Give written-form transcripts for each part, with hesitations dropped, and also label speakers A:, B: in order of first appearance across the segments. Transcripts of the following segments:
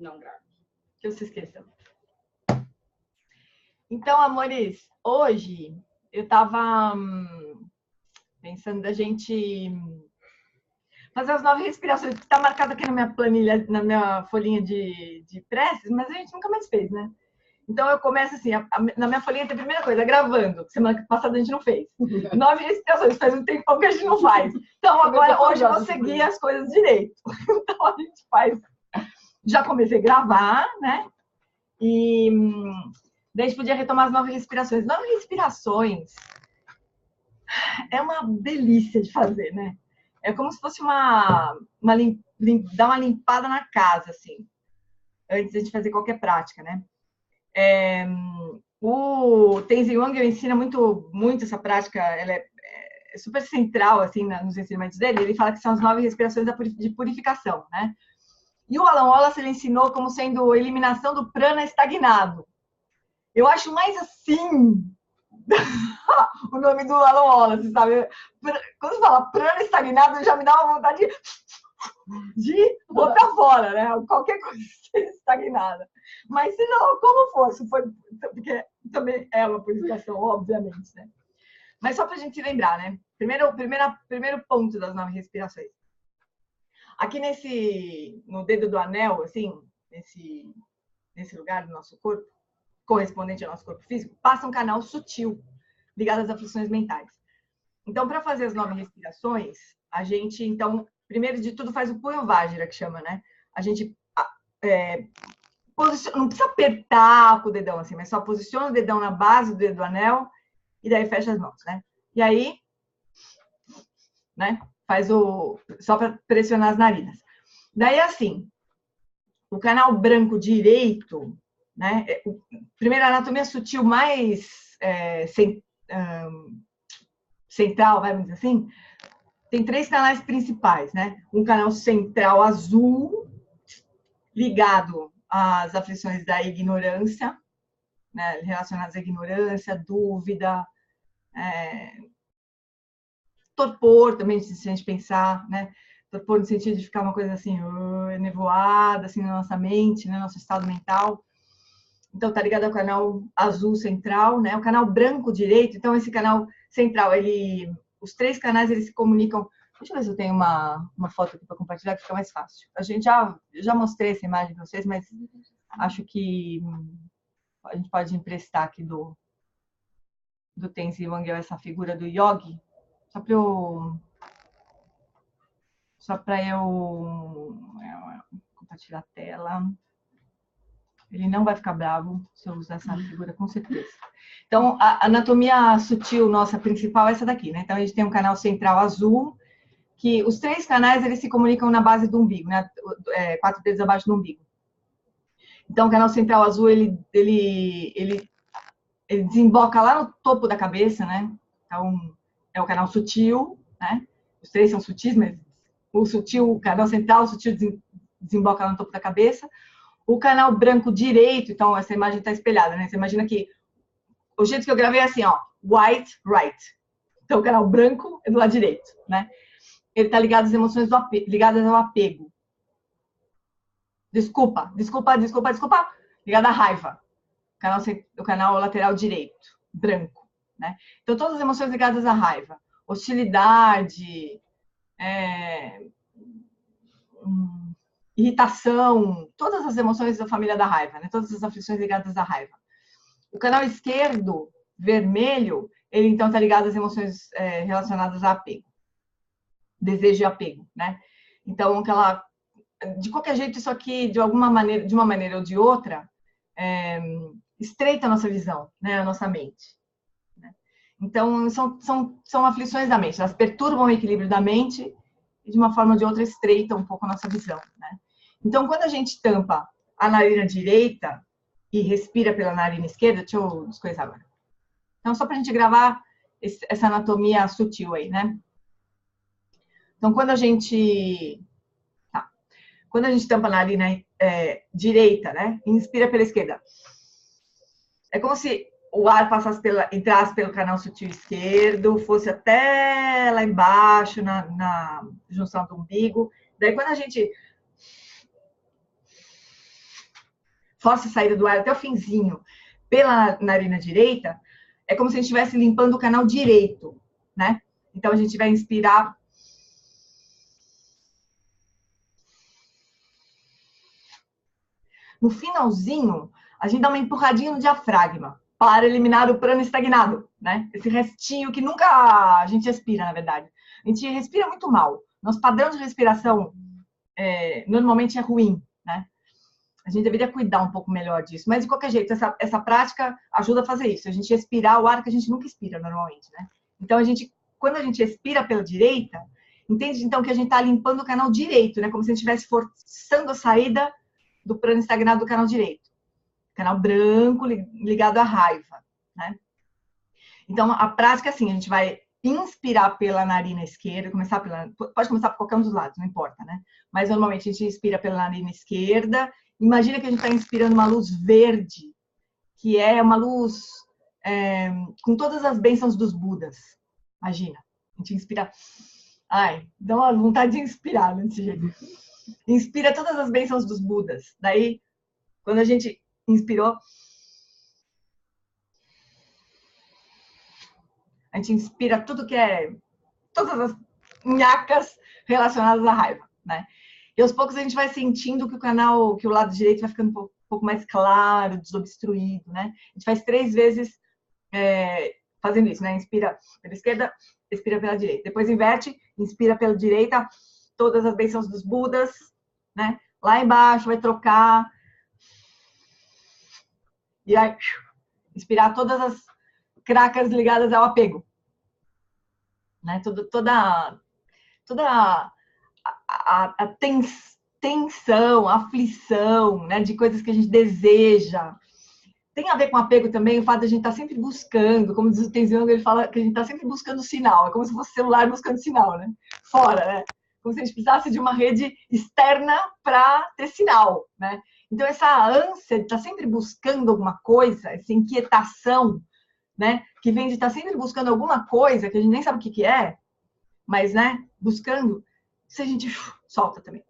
A: Não grave.
B: Que você esqueça. Então, amores, hoje eu tava pensando da gente fazer as 9 respirações, que tá marcado aqui na minha planilha, na minha folhinha de preces, mas a gente nunca mais fez, né? Então eu começo assim, na minha folhinha tem a primeira coisa, gravando. Semana passada a gente não fez. 9 respirações, faz um tempão que a gente não faz. Então agora, hoje eu vou seguir as coisas direito. Então a gente faz. Já comecei a gravar, né? E daí a gente podia retomar as 9 respirações. 9 respirações é uma delícia de fazer, né? É como se fosse dar uma limpada na casa, assim, antes de fazer qualquer prática, né? O Tenzin Wangyal ensina muito essa prática, ela é super central, assim, nos ensinamentos dele. Ele fala que são as 9 respirações de purificação, né? E o Alan Wallace, ele ensinou como sendo a eliminação do prana estagnado. Eu acho mais assim o nome do Alan Wallace, sabe? Quando você fala prana estagnado, já me dá uma vontade de botar fora, né? Qualquer coisa estagnada. Mas se não, como for, se for, porque também é uma purificação, obviamente, né? Mas só para a gente lembrar, né? Primeiro ponto das 9 respirações. Aqui no dedo do anel, assim, nesse lugar do nosso corpo, correspondente ao nosso corpo físico, passa um canal sutil ligado às aflições mentais. Então, para fazer as 9 respirações, a gente, então, primeiro de tudo, faz o Punho Vajra, que chama, né? A gente não precisa apertar com o dedão assim, mas só posiciona o dedão na base do dedo do anel e daí fecha as mãos, né? E aí, né? Faz só para pressionar as narinas. Daí, assim, o canal branco direito, né? Primeiro, a anatomia sutil mais central, vamos dizer assim, tem 3 canais principais, né? Um canal central azul, ligado às aflições da ignorância, né? Relacionadas à ignorância, dúvida, torpor também, se a gente pensar, né? Torpor no sentido de ficar uma coisa assim, nevoada, assim, na nossa mente, no nosso estado mental. Então, tá ligado ao canal azul central, né? O canal branco direito. Então, esse canal central, os 3 canais, eles se comunicam. Deixa eu ver se eu tenho uma foto aqui para compartilhar, que fica mais fácil. A gente já mostrei essa imagem para vocês, mas acho que a gente pode emprestar aqui do Tenzin Wangyal essa figura do yogi, só para eu compartilhar a tela. Ele não vai ficar bravo se eu usar essa figura, com certeza. Então, a anatomia sutil nossa principal é essa daqui, né? Então, a gente tem um canal central azul, que os 3 canais, eles se comunicam na base do umbigo, né? 4 dedos abaixo do umbigo. Então, o canal central azul, ele desemboca lá no topo da cabeça, né? Então, é o canal sutil, né? Os 3 são sutis, mas o canal central, o sutil desemboca lá no topo da cabeça. O canal branco direito, então essa imagem está espelhada, né? Você imagina que o jeito que eu gravei é assim, ó, white, right. Então o canal branco é do lado direito, né? Ele está ligado às emoções ligadas ao apego. Desculpa. Ligado à raiva. O canal lateral direito, branco, né? Então todas as emoções ligadas à raiva, hostilidade, irritação, todas as emoções da família da raiva, né? Todas as aflições ligadas à raiva. O canal esquerdo, vermelho, ele então está ligado às emoções relacionadas a apego, desejo e apego, né? Então, de qualquer jeito, isso aqui, de uma maneira ou de outra, estreita a nossa visão, né? A nossa mente. Né? Então, são aflições da mente, elas perturbam o equilíbrio da mente e, de uma forma ou de outra, estreitam um pouco a nossa visão, né? Então, quando a gente tampa a narina direita e respira pela narina esquerda, deixa eu descoisar agora. Então, só para a gente gravar essa anatomia sutil aí, né? Então, quando a gente tampa a narina direita, né? E inspira pela esquerda. É como se o ar entrasse pelo canal sutil esquerdo, fosse até lá embaixo, na junção do umbigo. Daí, quando a gente força a saída do ar até o finzinho pela narina direita, é como se a gente estivesse limpando o canal direito, né? Então, a gente vai inspirar. No finalzinho, a gente dá uma empurradinha no diafragma para eliminar o prana estagnado, né? Esse restinho que nunca a gente respira, na verdade. A gente respira muito mal. Nosso padrão de respiração normalmente é ruim, né? A gente deveria cuidar um pouco melhor disso. Mas, de qualquer jeito, essa prática ajuda a fazer isso. A gente respirar o ar que a gente nunca expira normalmente, né? Então, quando a gente expira pela direita, entende, então, que a gente está limpando o canal direito, né? Como se a gente estivesse forçando a saída do prana estagnado do canal direito. Canal branco ligado à raiva, né? Então, a prática é assim, a gente vai inspirar pela narina esquerda, pode começar por qualquer um dos lados, não importa, né? Mas, normalmente, a gente inspira pela narina esquerda. Imagina que a gente está inspirando uma luz verde, que é uma luz com todas as bênçãos dos Budas. Imagina, a gente inspira... Ai, dá uma vontade de inspirar, né, desse jeito. Inspira todas as bênçãos dos Budas. Daí, quando a gente inspirou, a gente inspira tudo que é... todas as nhacas relacionadas à raiva, né? E aos poucos a gente vai sentindo que o lado direito vai ficando um pouco mais claro, desobstruído, né? A gente faz 3 vezes fazendo isso, né? Inspira pela esquerda, expira pela direita. Depois inverte, inspira pela direita, todas as bênçãos dos Budas, né? Lá embaixo vai trocar. E aí, inspirar todas as cracas ligadas ao apego. Né? Toda a tensão, a aflição, né? De coisas que a gente deseja. Tem a ver com apego também o fato de a gente estar sempre buscando, como diz o Tenzin, ele fala que a gente está sempre buscando sinal, é como se fosse celular buscando sinal, né? Fora, né? Como se a gente precisasse de uma rede externa para ter sinal, né? Então, essa ânsia de estar sempre buscando alguma coisa, essa inquietação, né? Que vem de estar sempre buscando alguma coisa que a gente nem sabe o que é, mas, né? Buscando, se a gente solta também,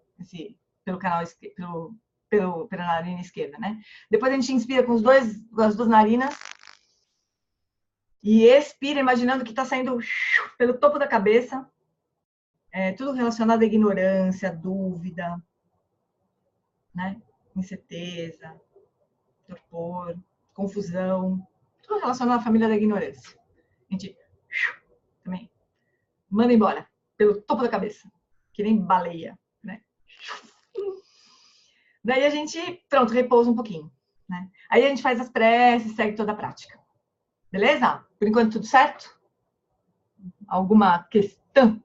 B: pelo canal esquerdo, pela narina esquerda, né? Depois a gente inspira com as duas narinas e expira, imaginando que está saindo pelo topo da cabeça, tudo relacionado à ignorância, dúvida, né? Incerteza, torpor, confusão, tudo relacionado à família da ignorância. A gente também manda embora pelo topo da cabeça, que nem baleia, né? Daí a gente, pronto, repousa um pouquinho, né? Aí a gente faz as preces, segue toda a prática. Beleza? Por enquanto tudo certo? Alguma questão?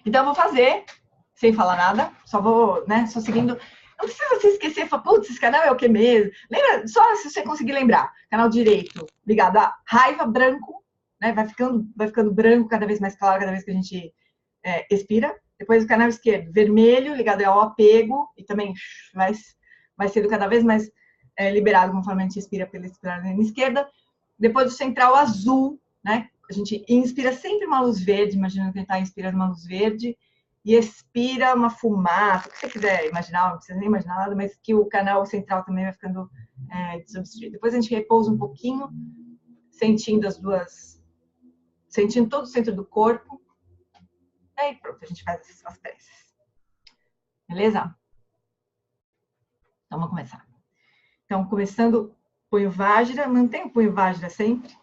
B: Então eu vou fazer, sem falar nada, só vou, né, só seguindo. Não precisa se esquecer, falar, putz, esse canal é o que mesmo? Lembra, só se você conseguir lembrar. Canal direito ligado a raiva, branco, né? Vai ficando branco cada vez mais claro, cada vez que a gente expira. Depois o canal esquerdo, vermelho, ligado ao apego, e também vai sendo cada vez mais liberado conforme a gente expira pela narina esquerda. Depois o central azul, né? A gente inspira sempre uma luz verde, imaginando que a gente está inspirando uma luz verde, e expira uma fumaça, o que você quiser imaginar, não precisa nem imaginar nada, mas que o canal central também vai ficando desobstruído. Depois a gente repousa um pouquinho, sentindo todo o centro do corpo. Aí pronto, a gente faz as preces. Beleza? Então vamos começar. Então, começando, punho Vajra, mantém o punho Vajra sempre.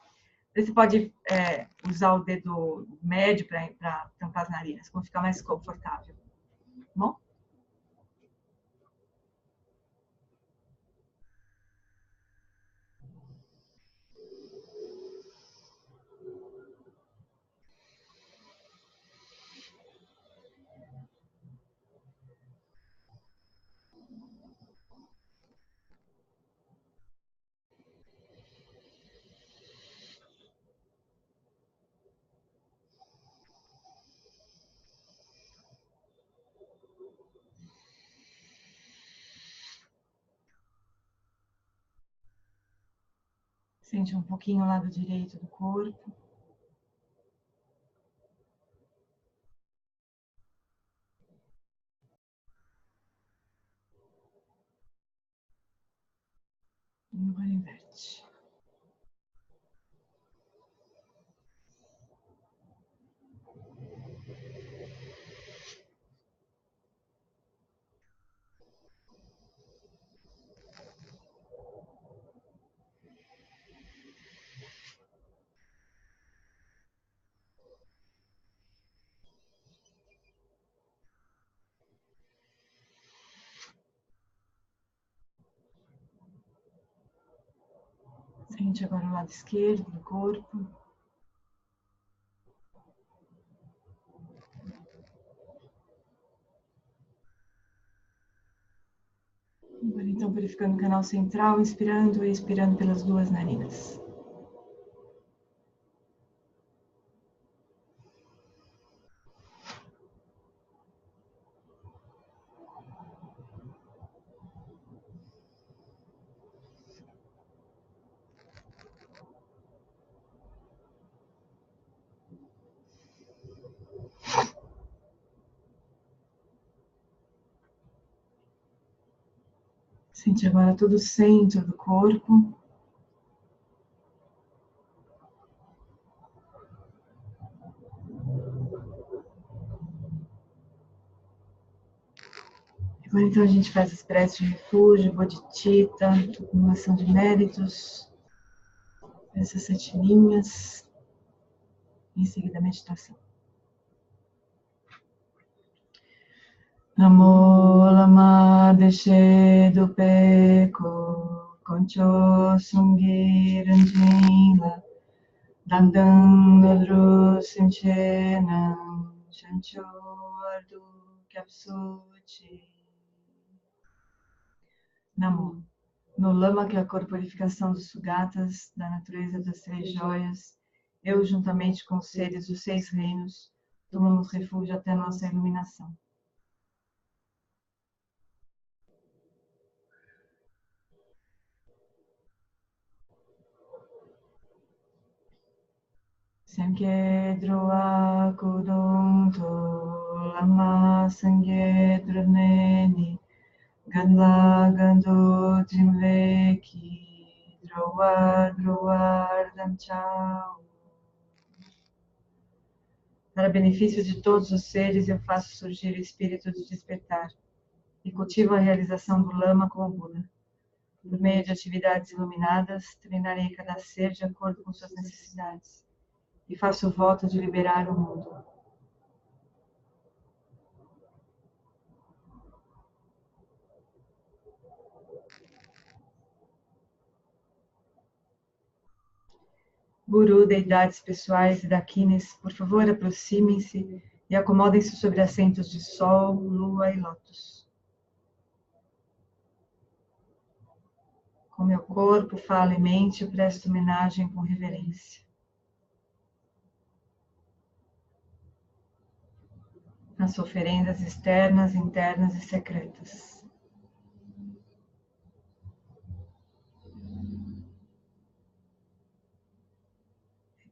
B: Você pode usar o dedo médio para tampar as narinas, como ficar mais confortável. Tá bom? Sente um pouquinho o lado direito do corpo. Agora inverte. Sente agora o lado esquerdo do corpo. Agora então verificando o canal central, inspirando e expirando pelas duas narinas. Sente agora todo o centro do corpo. Agora então a gente faz as preces de refúgio, bodhicitta, acumulação de méritos, essas 7 linhas, e em seguida a meditação. Namo lama deshe dupeko, concho sungi ranjila, dandang nodru simchenam, chancho ardu kyapsuchi. Namo. No lama, que é a corporificação dos sugatas, da natureza das 3 joias, eu, juntamente com os seres dos 6 reinos, tomamos refúgio até nossa iluminação. Sankhe droa kudung to lama sangye droneni ganla gando jimleki droa ardam chao. Para benefício de todos os seres, eu faço surgir o espírito de despertar e cultivo a realização do lama como Buda. Por meio de atividades iluminadas, treinarei cada ser de acordo com suas necessidades e faço o voto de liberar o mundo. Guru, deidades pessoais e daquines, por favor, aproximem-se e acomodem-se sobre assentos de sol, lua e lótus. Com meu corpo, fala e mente, eu presto homenagem com reverência. As oferendas externas, internas e secretas.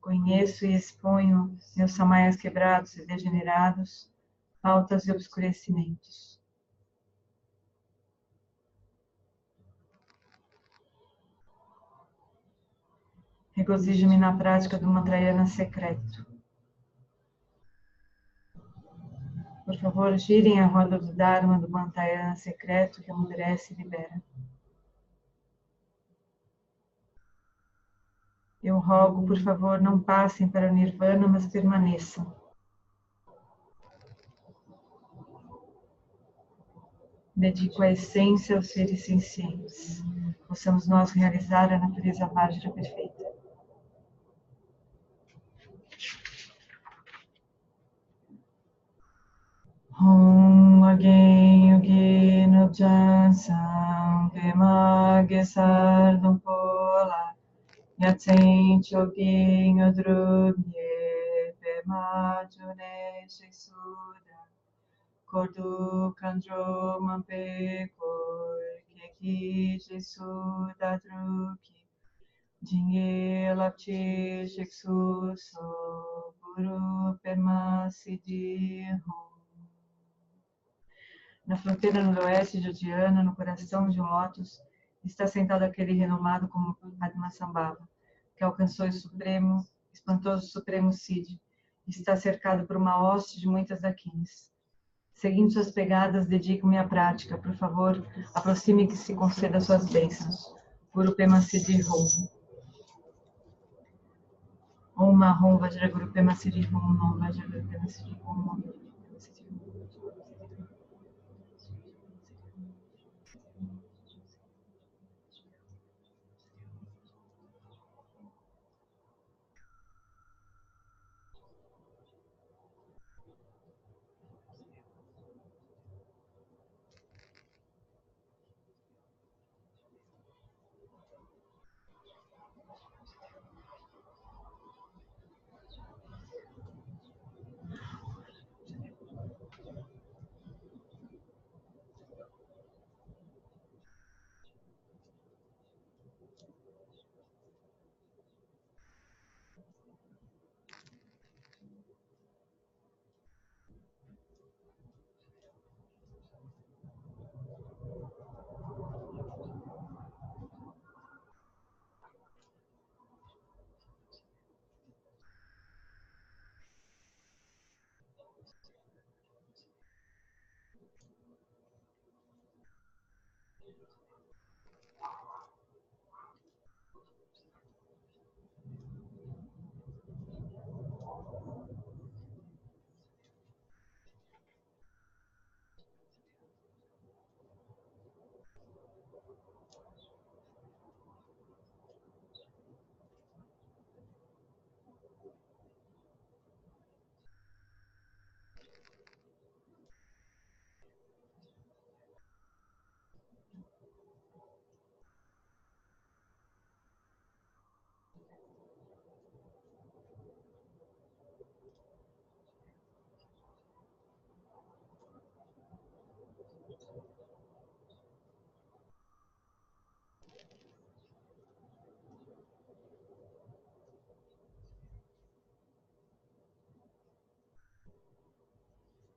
B: Conheço e exponho meus samaias quebrados e degenerados, faltas e obscurecimentos. Regozijo-me na prática do mantrayana secreto. Por favor, girem a roda do Dharma do mantrayana secreto que amadurece e libera. Eu rogo, por favor, não passem para o Nirvana, mas permaneçam. Dedico a essência aos seres sencientes. Possamos nós realizar a natureza Vajra perfeita. Om Again Yogi Nubjansam Pema Gesar Dumpola Yatsen Choking Odrubye Pema June Shisuda Kordu Kandro Mampekor Keki Shisuda Druki Jinge Lapti Shiksu So Guru Pema Siddhi Hum. Na fronteira noroeste de Odiana, no coração de um lótus, Está sentado aquele renomado como Padmasambhava, que alcançou o supremo, espantoso supremo Siddhi. Está cercado por uma hoste de muitas daquines. Seguindo suas pegadas, dedico-me à prática. Por favor, aproxime que se conceda suas bênçãos. Guru Pema Siddhi Hum. Om Mahom Vajra Guru Pema Siddhi Hum. Om Vajra Guru Pema Siddhi Hum. Om Vajra Guru Pema Siddhi Hum.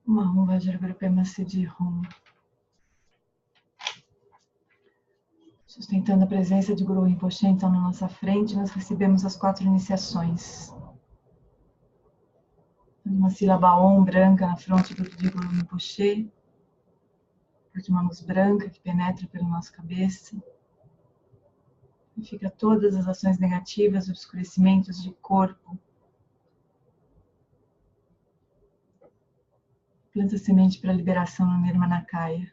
B: Mahum Vajra Guru Pema Siddhi Hum. Sustentando a presença de Guru Rinpoche, então, na nossa frente, nós recebemos as 4 iniciações. Uma sílaba Om branca na fronte do de Guru Rinpoche. De uma luz branca que penetra pela nossa cabeça. Purifica todas as ações negativas, obscurecimentos de corpo. Planta semente para a liberação no Nirmanakaya.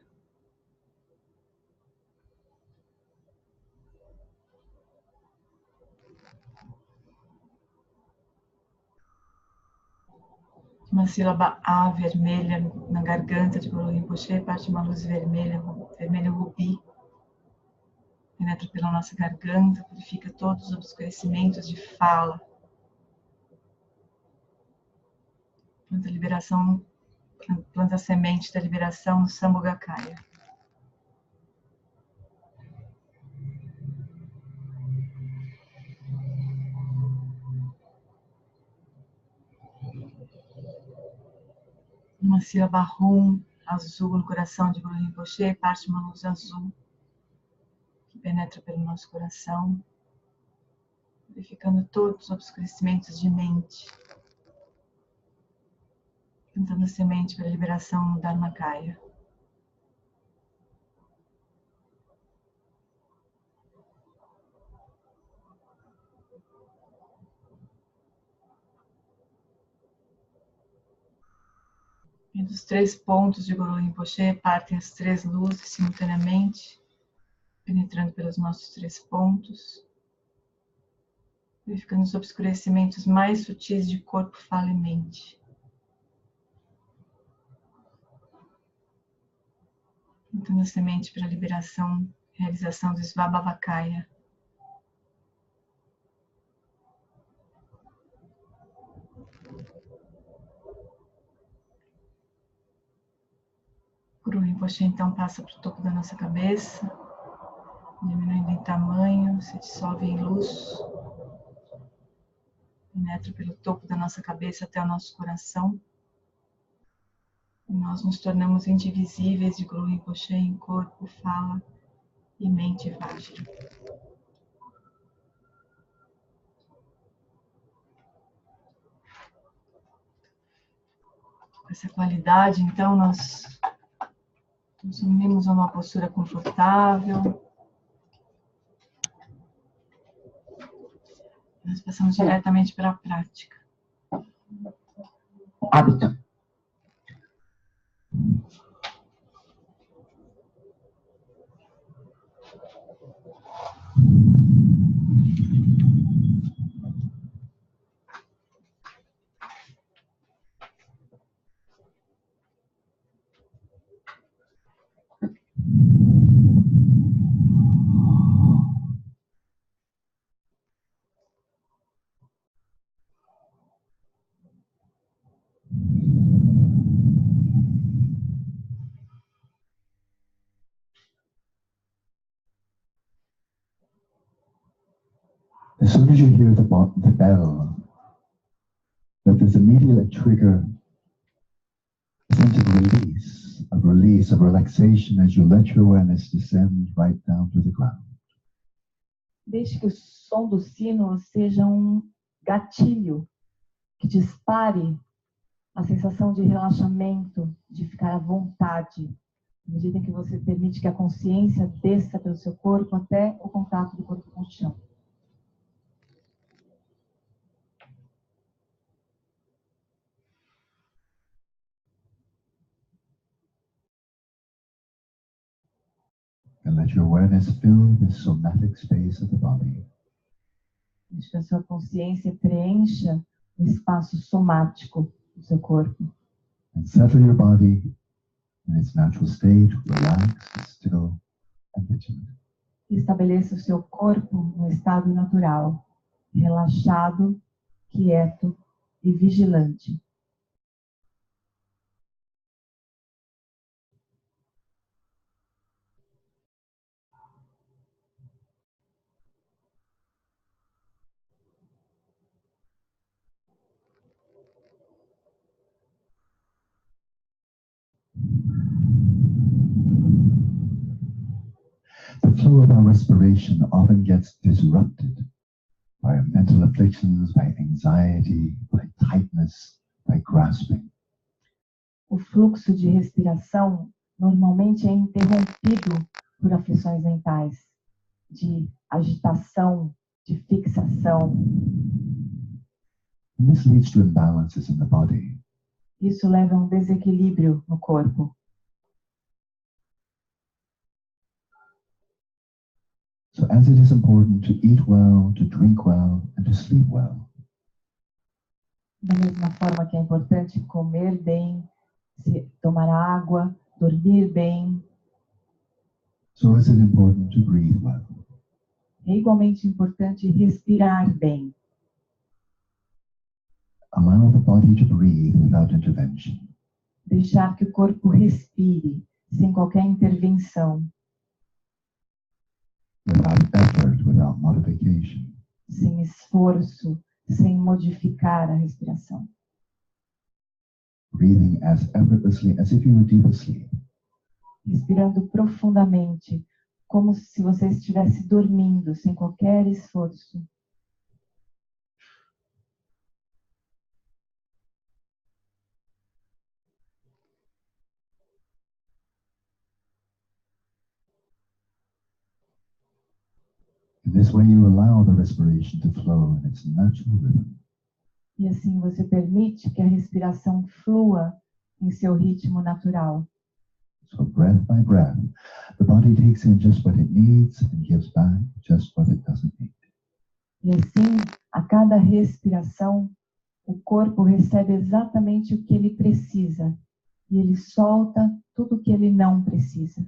B: Uma sílaba A vermelha na garganta de Guru Rinpoche, parte uma luz vermelha, vermelho rubi. Penetra pela nossa garganta, purifica todos os obscurecimentos de fala. Planta liberação, planta a semente da liberação no Sambhogakaya. Uma sílaba Hum, azul no coração de Guru Rinpoche, parte uma luz azul que penetra pelo nosso coração, purificando todos os obscurecimentos de mente. Plantando a semente para a liberação no Dharmakaya. E dos 3 pontos de Guru Rinpoche partem as 3 luzes simultaneamente, penetrando pelos nossos 3 pontos, purificando os obscurecimentos mais sutis de corpo, fala e mente. Plantando a semente para a liberação, realização do Svabhavakaya. Guru Rinpoche então passa para o topo da nossa cabeça, diminuindo em tamanho, se dissolve em luz, penetra pelo topo da nossa cabeça até o nosso coração. E nós nos tornamos indivisíveis de Guru Rinpoche em corpo, fala e mente frágil. Com essa qualidade, então, nós nos unimos a uma postura confortável. Nós passamos diretamente para a prática.
A: Hábito. As soon as you hear the bell, that there's immediately a trigger, a sense of release, of relaxation as you let your awareness descend right down to the ground.
C: Deixe que o som do sino seja um gatilho que dispare a sensação de relaxamento, de ficar à vontade, à medida em que você permite que a consciência desça pelo seu corpo até o contato do corpo com o chão.
A: And let your awareness fill the somatic space of the body.
C: Deixe que a sua consciência preencha o espaço somático do seu corpo.
A: And settle your body in its natural state, relaxed, still, and vigilant.
C: E estabeleça o seu corpo no estado natural, relaxado, quieto e vigilante.
A: The flow of our respiration often gets disrupted by our mental afflictions, by anxiety, by tightness, by grasping.
C: O fluxo de respiração normalmente é interrompido por aflições mentais, de agitação, de fixação.
A: And this leads to imbalances in the body.
C: Isso leva a um desequilíbrio no corpo.
A: So as it is important to eat well, to drink well, and to sleep well,
C: Da mesma forma que é importante comer bem, tomar água, dormir bem,
A: so is it important to breathe well.
C: é igualmente importante respirar bem.
A: Allow the body to breathe without intervention.
C: Deixar que o corpo respire, sem qualquer intervenção,
A: Without effort, without modification.
C: sem esforço, sem modificar a respiração.
A: Breathing as effortlessly as if you were deep asleep.
C: Respirando profundamente, como se você estivesse dormindo, sem qualquer esforço.
A: In this way, you allow the respiration to flow in its natural rhythm.
C: E assim você permite que a respiração flua em seu ritmo natural.
A: So breath by breath, the body takes in just what it needs and gives back just what it doesn't need.
C: E assim, a cada respiração, o corpo recebe exatamente o que ele precisa. E ele solta tudo o que ele não precisa.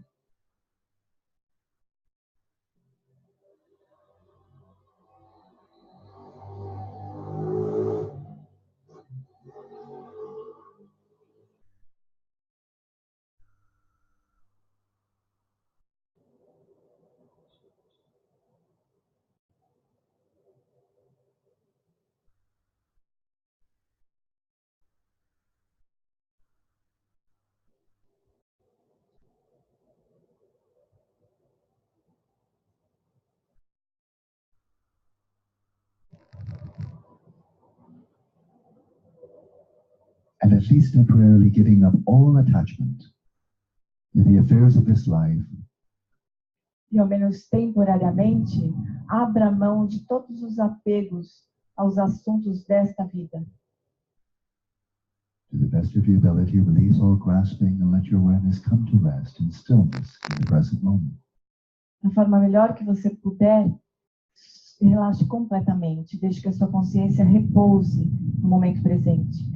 A: least temporarily giving up all attachment to the affairs of this life,
C: e ao menos temporariamente, abra mão de todos os apegos aos assuntos desta vida.
A: to the best of your ability, release all grasping and let your awareness come to rest in stillness in the present moment.
C: Da forma melhor que você puder, relaxe completamente, deixe que a sua consciência repouse no momento presente.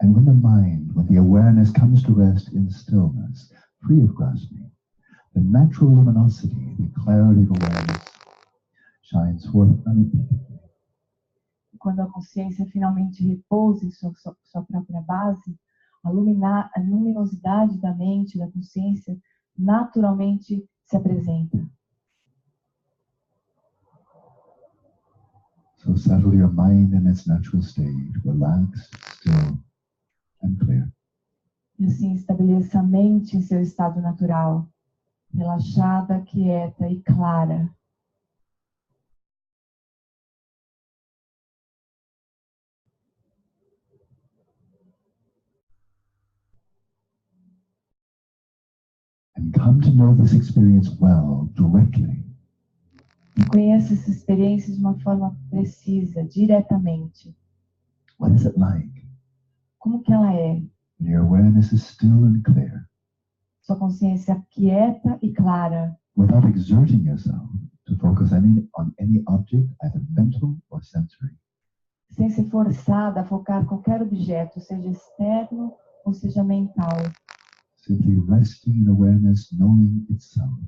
A: And when the awareness comes to rest in stillness, free of grasping, the natural luminosity, the clarity of awareness, shines forth unimpededly.
C: Quando a consciência finalmente repousa em sua própria base, a luminosidade da mente, da consciência, naturalmente se apresenta.
A: So settle your mind in its natural state, relaxed, still, and clear.
C: E assim estabeleça a mente em seu estado natural, relaxada, quieta e clara.
A: And come to know this experience well, directly.
C: E conheça essa experiência de uma forma precisa, diretamente.
A: What is it like?
C: Como que ela é?
A: When your awareness is still and clear,
C: Sua consciência quieta e clara,
A: without exerting yourself to focus on any object, either mental or sensory.
C: sem se forçar a focar qualquer objeto, seja externo ou seja mental.
A: Simply resting in awareness, knowing itself.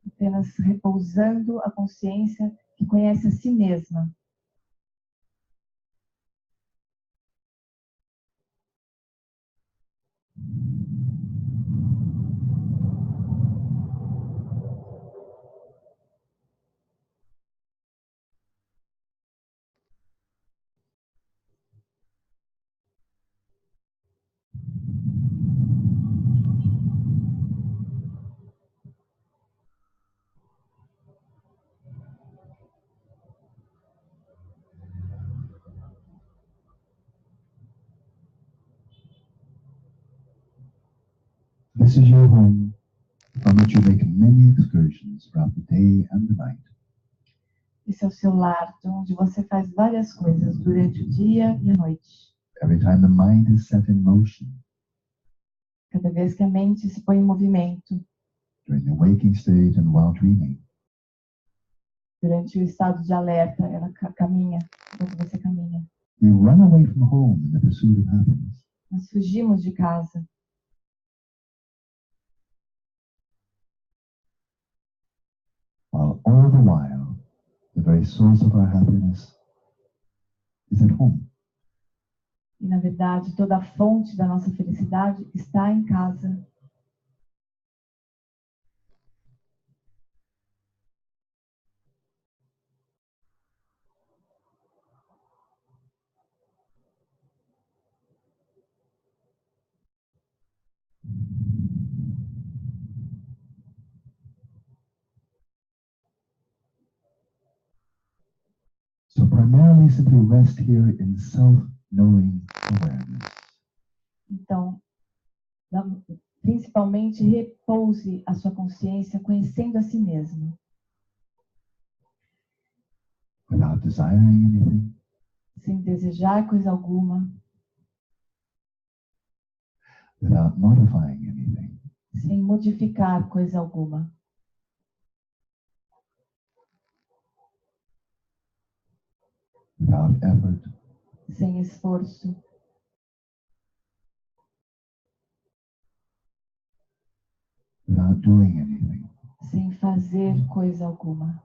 C: Apenas repousando a consciência que conhece a si mesma.
A: This is your home, from which you make many excursions throughout the day and the night.
C: Esse é o seu lar, de onde você faz várias coisas durante o dia e a noite.
A: Every time the mind is set in motion,
C: Cada vez que a mente se põe em movimento,
A: during the waking state and while dreaming,
C: durante o estado de alerta, ela caminha, enquanto você caminha.
A: we run away from home in the pursuit of happiness.
C: Nós fugimos de casa,
A: While all the while, the very source of our happiness is at home.
C: e na verdade toda a fonte da nossa felicidade está em casa.
A: So primarily simply rest here in self-knowing awareness.
C: Então, principalmente repouse a sua consciência conhecendo a si mesmo,
A: Without desiring anything,
C: sem desejar coisa alguma,
A: without modifying anything,
C: sem modificar coisa alguma,
A: without effort,
C: sem esforço,
A: without doing anything.
C: sem fazer coisa alguma.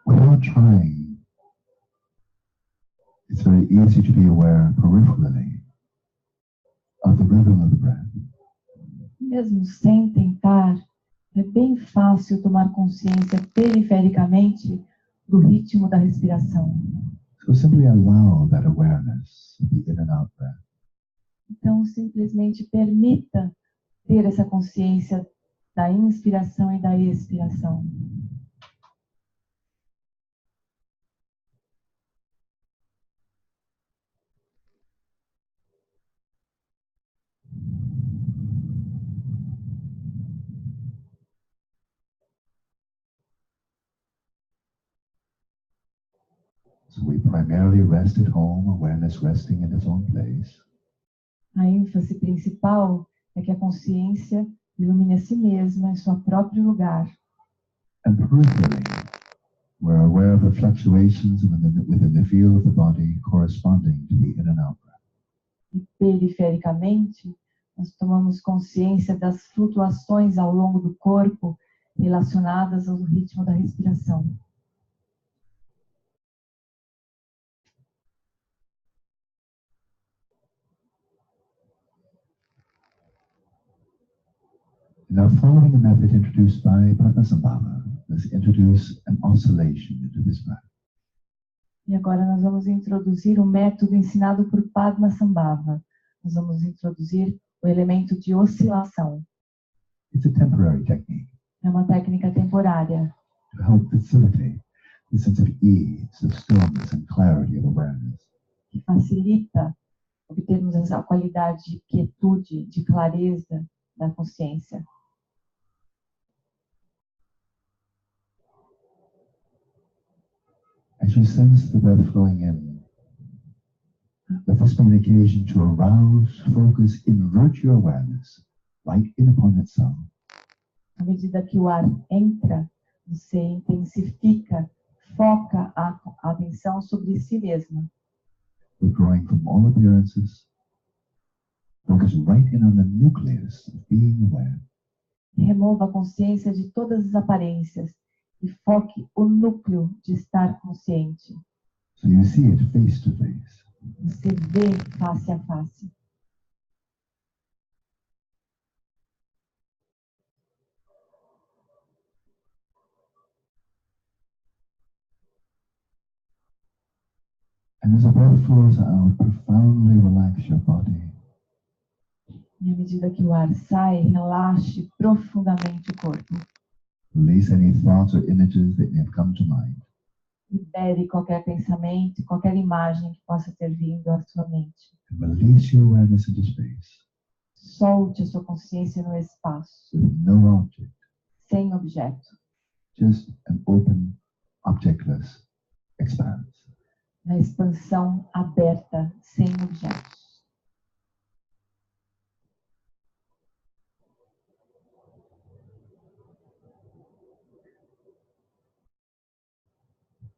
A: Without trying, it's very easy to be aware peripherally of the rhythm of the breath.
C: Mesmo sem tentar, é bem fácil tomar consciência perifericamente do ritmo da respiração.
A: So simply allow that awareness of the in and out breath.
C: Então, simplesmente permita ter essa consciência da inspiração e da expiração.
A: So we primarily rest at home, awareness resting in its own place.
C: A ênfase principal é que a consciência ilumine a si mesma em seu próprio lugar.
A: And peripherally, we're aware of the fluctuations within the field of the body corresponding to the in and out breath.
C: E perifericamente, nós tomamos consciência das flutuações ao longo do corpo relacionadas ao ritmo da respiração.
A: Now, following the method introduced by Padmasambhava, let's introduce an oscillation into this breath.
C: E agora nós vamos introduzir o método ensinado por Padmasambhava. Nós vamos introduzir o elemento de oscilação.
A: It's a temporary technique
C: É uma técnica temporária
A: to help facilitate the sense of ease, of stillness, and clarity of awareness.
C: que facilita obtermos essa qualidade de quietude, de clareza da consciência.
A: As you sense the breath flowing in, let this be an occasion to arouse, focus, invert your awareness right in upon itself.
C: À medida que o ar entra, você intensifica, foca a atenção sobre si mesma,
A: Withdrawing from all appearances, focus right in on the nucleus of being aware.
C: remova a consciência de todas as aparências e foque o núcleo de estar consciente.
A: So you see it face to face.
C: Você vê face a face.
A: And as the breath flows out, profoundly relax your body.
C: E à medida que o ar sai, relaxe profundamente o corpo.
A: Release any thoughts or images that may have come to mind.
C: Libere qualquer pensamento, qualquer imagem que possa ter vindo à sua mente.
A: And release your awareness into space
C: Solte a sua consciência no espaço,
A: with no object,
C: sem objeto,
A: just an open, objectless expanse.
C: na expansão aberta, sem objetos.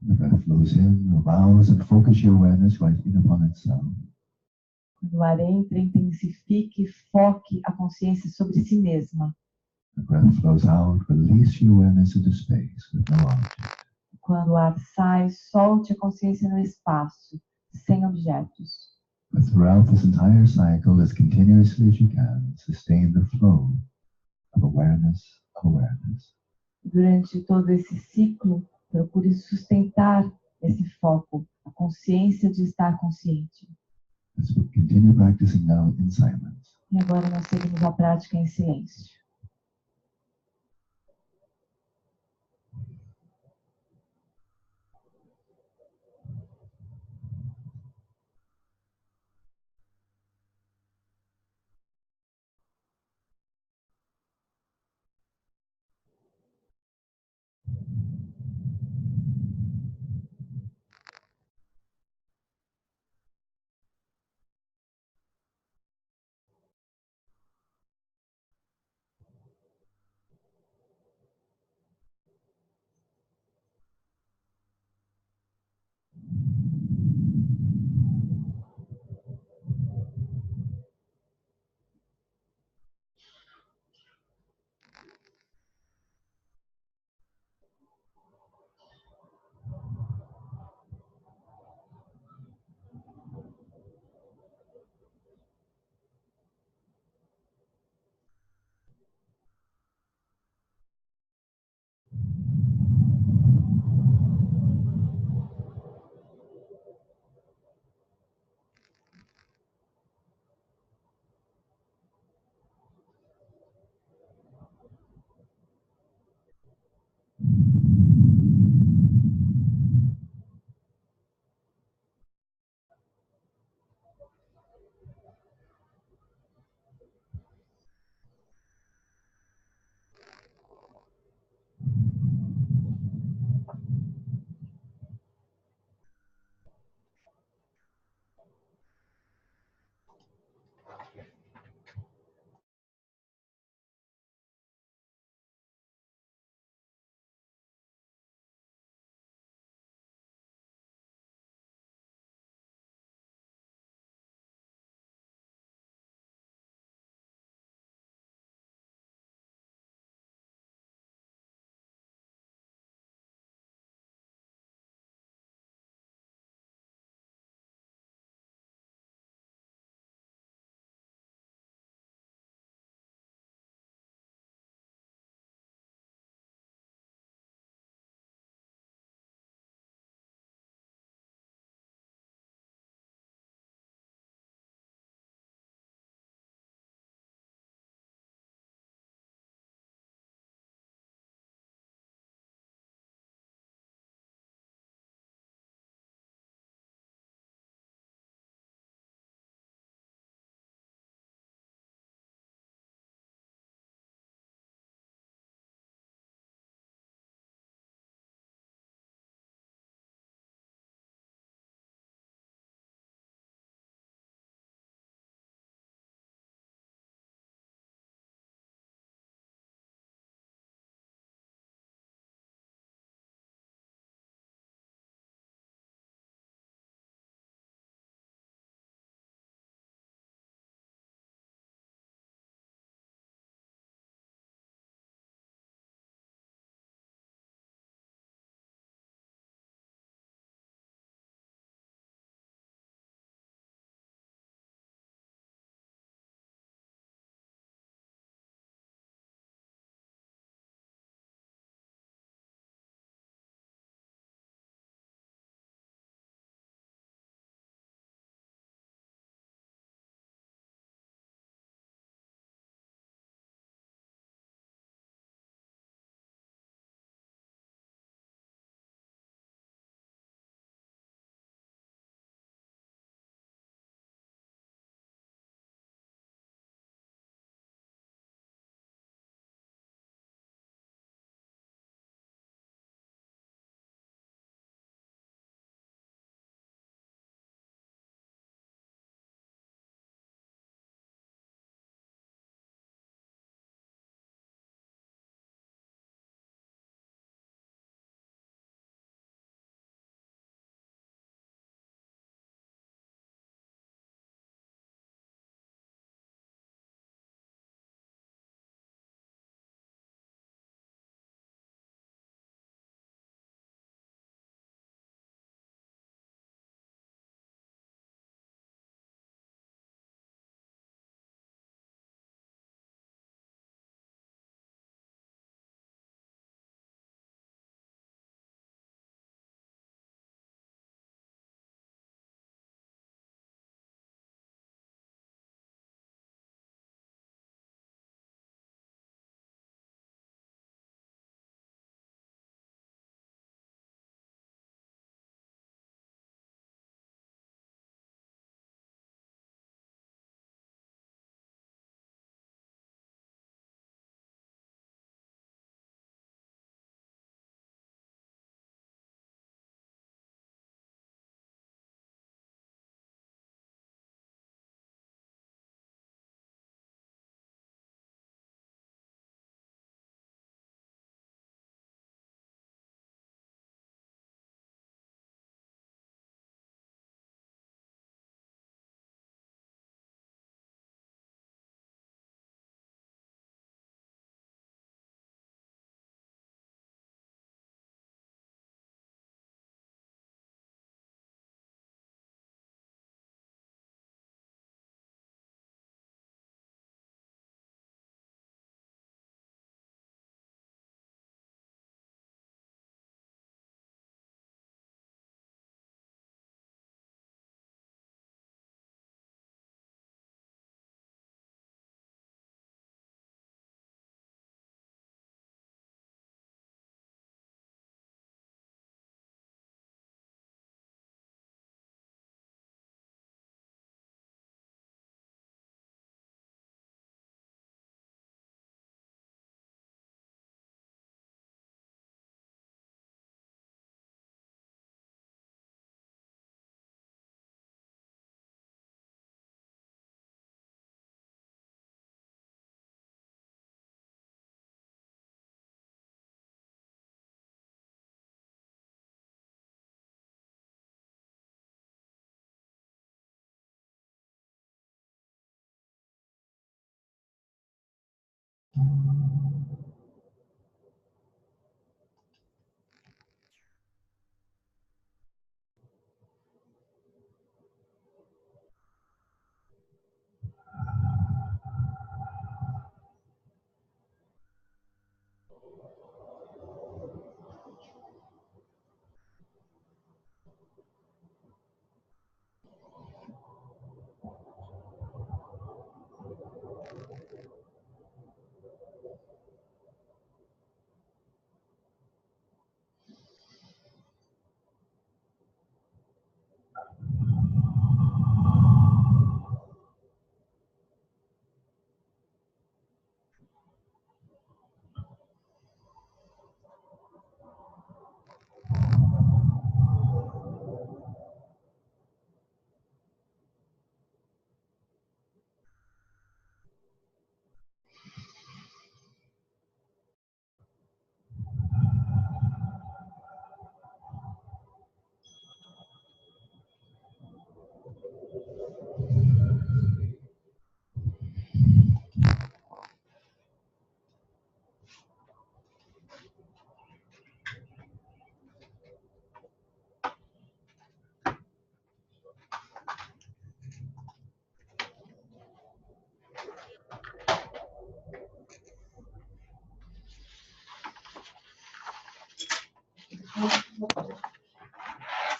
A: The breath flows in, arouse and focus your awareness right in upon itself.
C: Quando o ar entra, intensifique e foque a consciência sobre si mesma.
A: The breath flows out, release your awareness into space with no object.
C: Quando o ar sai, solte a consciência no espaço, sem objetos.
A: But throughout this entire cycle, as continuously as you can, sustain the flow of awareness of awareness.
C: Durante todo esse ciclo, procure sustentar esse foco, a consciência de estar consciente.
A: Let's continue practicing now in silence.
C: E agora nós seguimos a prática em silêncio.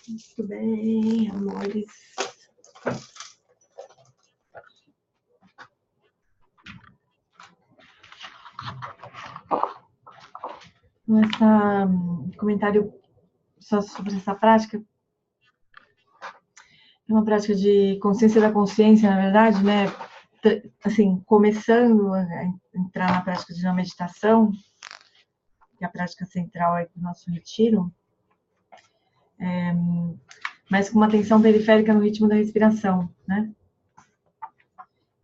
B: Muito bem, amores. Esse comentário só sobre essa prática é uma prática de consciência da consciência, na verdade, né? Assim, começando a entrar na prática de uma meditação, que é a prática central aí do nosso retiro, mas com uma atenção periférica no ritmo da respiração, né?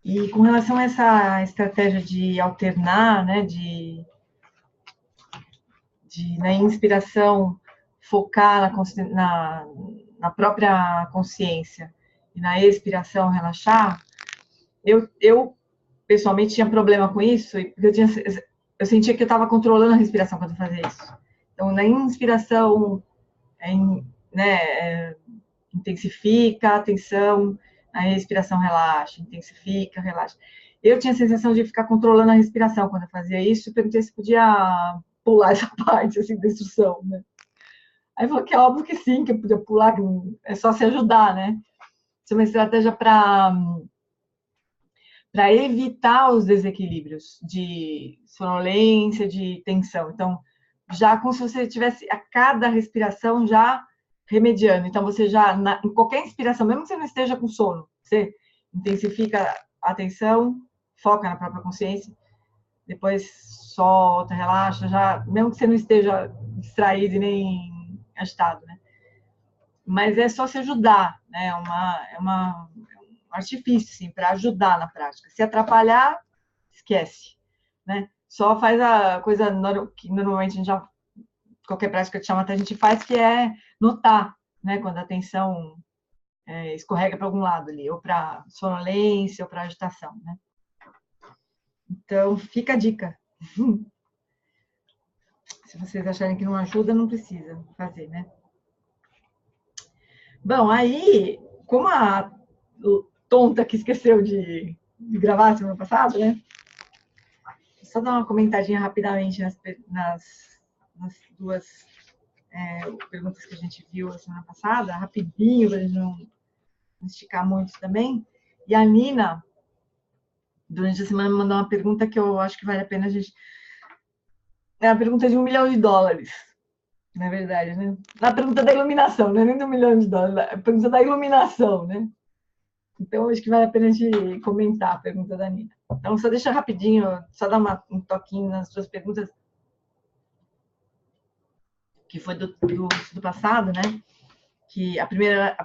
B: E com relação a essa estratégia de alternar, né, na inspiração focar na própria consciência e na expiração relaxar, eu pessoalmente tinha problema com isso, porque eu sentia que eu estava controlando a respiração quando eu fazia isso. Então, na inspiração, né, intensifica a atenção, a respiração relaxa, intensifica, relaxa. Eu tinha a sensação de ficar controlando a respiração quando eu fazia isso, e perguntei se podia pular essa parte, assim, da instrução, né? Aí falou que é óbvio que sim, que eu podia pular, que é só se ajudar, né? Isso é uma estratégia para evitar os desequilíbrios de sonolência, de tensão. Então, já como se você tivesse a cada respiração já remediando. Então, você já, em qualquer inspiração, mesmo que você não esteja com sono, você intensifica a atenção, foca na própria consciência, depois solta, relaxa, já, mesmo que você não esteja distraído e nem agitado, né? Mas é só se ajudar, né? É um artifício, assim, para ajudar na prática. Se atrapalhar, esquece, né? Só faz a coisa que normalmente a gente já, qualquer prática que chama a gente faz, que é notar, né? Quando a atenção escorrega para algum lado ali, ou para sonolência, ou para agitação, né? Então, fica a dica. Se vocês acharem que não ajuda, não precisa fazer, né? Bom, aí, como a tonta que esqueceu de gravar semana passada, né? Só dar uma comentadinha rapidamente nas duas perguntas que a gente viu a semana passada, rapidinho, para a gente não esticar muito também. E a Nina, durante a semana, me mandou uma pergunta que eu acho que vale a pena a gente... É a pergunta de $1 milhão, na verdade, né? A pergunta da iluminação, não é nem do $1 milhão, é a pergunta da iluminação, né? Então, acho que vale a pena a gente comentar a pergunta da Nina. Então, só deixa rapidinho, só dar um toquinho nas suas perguntas, que foi do passado, né? Que a primeira,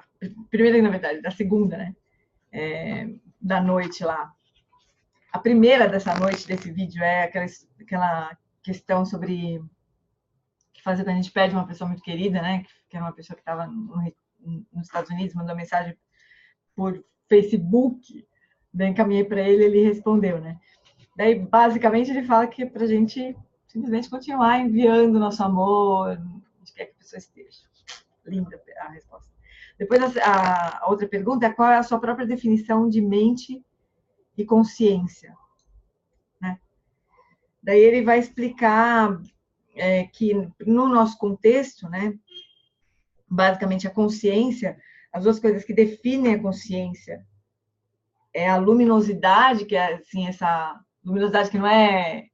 B: na verdade, da segunda, né? Da noite lá. A primeira dessa noite, desse vídeo, é aquela questão sobre que fazer quando a gente perde uma pessoa muito querida, né? Que era uma pessoa que estava nos Estados Unidos, mandou mensagem por Facebook, daí encaminhei para ele, ele respondeu, né? Daí, basicamente, ele fala que é para a gente simplesmente continuar enviando nosso amor, onde quer que a pessoa esteja. Linda a resposta. Depois, a outra pergunta é qual é a sua própria definição de mente e consciência, né? Daí ele vai explicar que no nosso contexto, né, basicamente a consciência, as duas coisas que definem a consciência é a luminosidade, que é assim, essa luminosidade que não é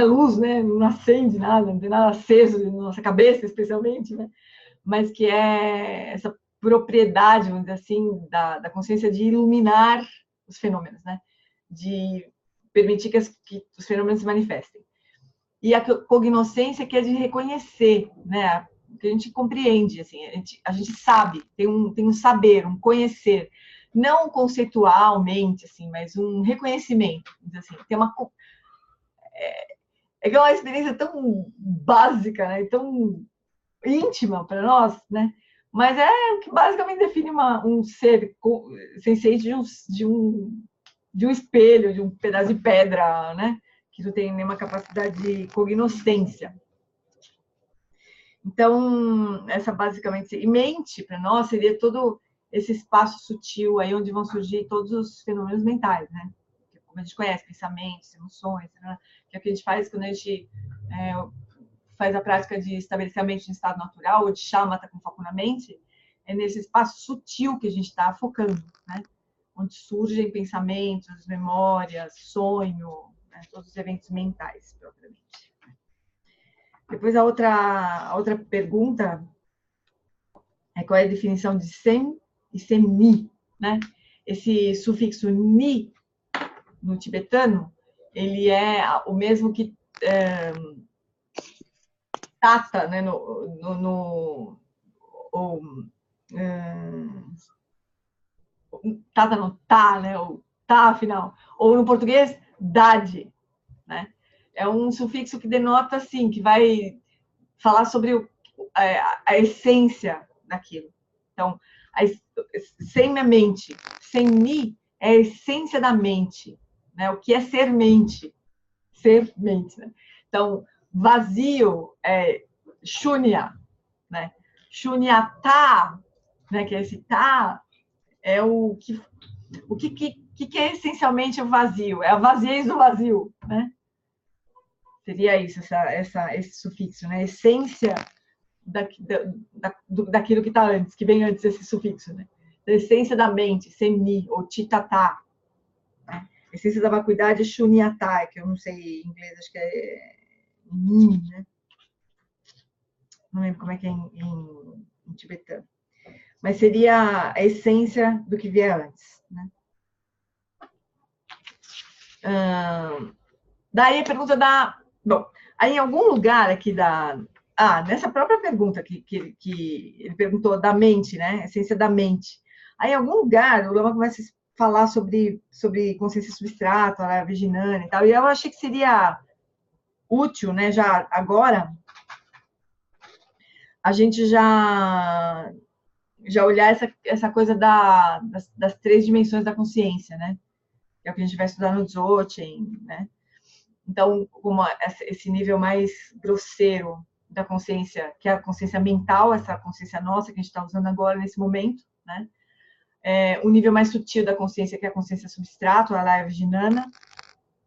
B: luz, né? Não acende nada, não tem nada aceso na nossa cabeça, especialmente, né? Mas que é essa propriedade, vamos dizer assim, da consciência de iluminar os fenômenos, né? De permitir que os fenômenos se manifestem. E a cognoscência, que é de reconhecer, né? Que a gente compreende, assim, a gente sabe, tem um saber, um conhecer, não conceitualmente, assim, mas um reconhecimento, assim, tem uma que é uma experiência tão básica, né? Tão íntima para nós, né? Mas é o que basicamente define um ser sensate de um espelho, de um pedaço de pedra, né? Que não tem nenhuma capacidade de cognoscência. Então, essa basicamente... E mente, para nós, seria todo esse espaço sutil aí onde vão surgir todos os fenômenos mentais, né? Como a gente conhece, pensamentos, emoções, né? Que é o que a gente faz quando a gente faz a prática de estabelecimento de estado natural, ou de shamatha com foco na mente, é nesse espaço sutil que a gente está focando, né? Onde surgem pensamentos, memórias, sonho, né? Todos os eventos mentais, propriamente. Depois, a outra pergunta é qual é a definição de sem e semi, né? Esse sufixo ni, no tibetano, ele é o mesmo que tata, né? Tata não, tá, né? O tá, afinal. Ou no português, dade, né? É um sufixo que denota, assim, que vai falar sobre a essência daquilo. Então, sem a mente, sem mi, é a essência da mente, né? O que é ser mente? Ser mente, né? Então, vazio é shunya, né? Shunyata, né? Que é esse tá, é o que é essencialmente o vazio? É a vaziez do vazio, né? Seria isso, esse sufixo, né? A essência daquilo que está antes, que vem antes desse sufixo, né? A essência da mente, semi, ou titata. Né? A essência da vacuidade é shunyata, que eu não sei em inglês, acho que é ni, né? Não lembro como é que é em tibetano. Mas seria a essência do que vier antes, né? Daí a pergunta da... Bom, aí em algum lugar aqui nessa própria pergunta que ele perguntou da mente, né? A essência da mente. Aí em algum lugar o Lama começa a falar sobre consciência substrata, a Vijnana e tal, e eu achei que seria útil, né? Já agora, a gente já olhar essa coisa das três dimensões da consciência, né? Que é o que a gente vai estudar no Dzogchen, né? Então, como esse nível mais grosseiro da consciência, que é a consciência mental, essa consciência nossa que a gente está usando agora nesse momento, né? O nível mais sutil da consciência, que é a consciência substrato, a Laya Vijnana,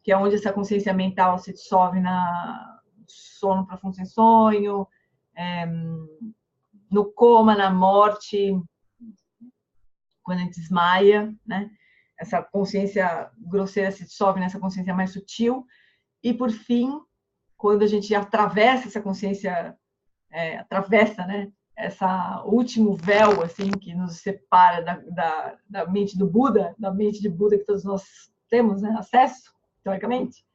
B: que é onde essa consciência mental se dissolve na sono profundo sem sonho, no coma, na morte, quando a gente desmaia, né? Essa consciência grosseira se dissolve nessa consciência mais sutil. E, por fim, quando a gente atravessa essa consciência, atravessa, né, essa último véu assim que nos separa da mente do Buda, da mente de Buda que todos nós temos, né, acesso, teoricamente,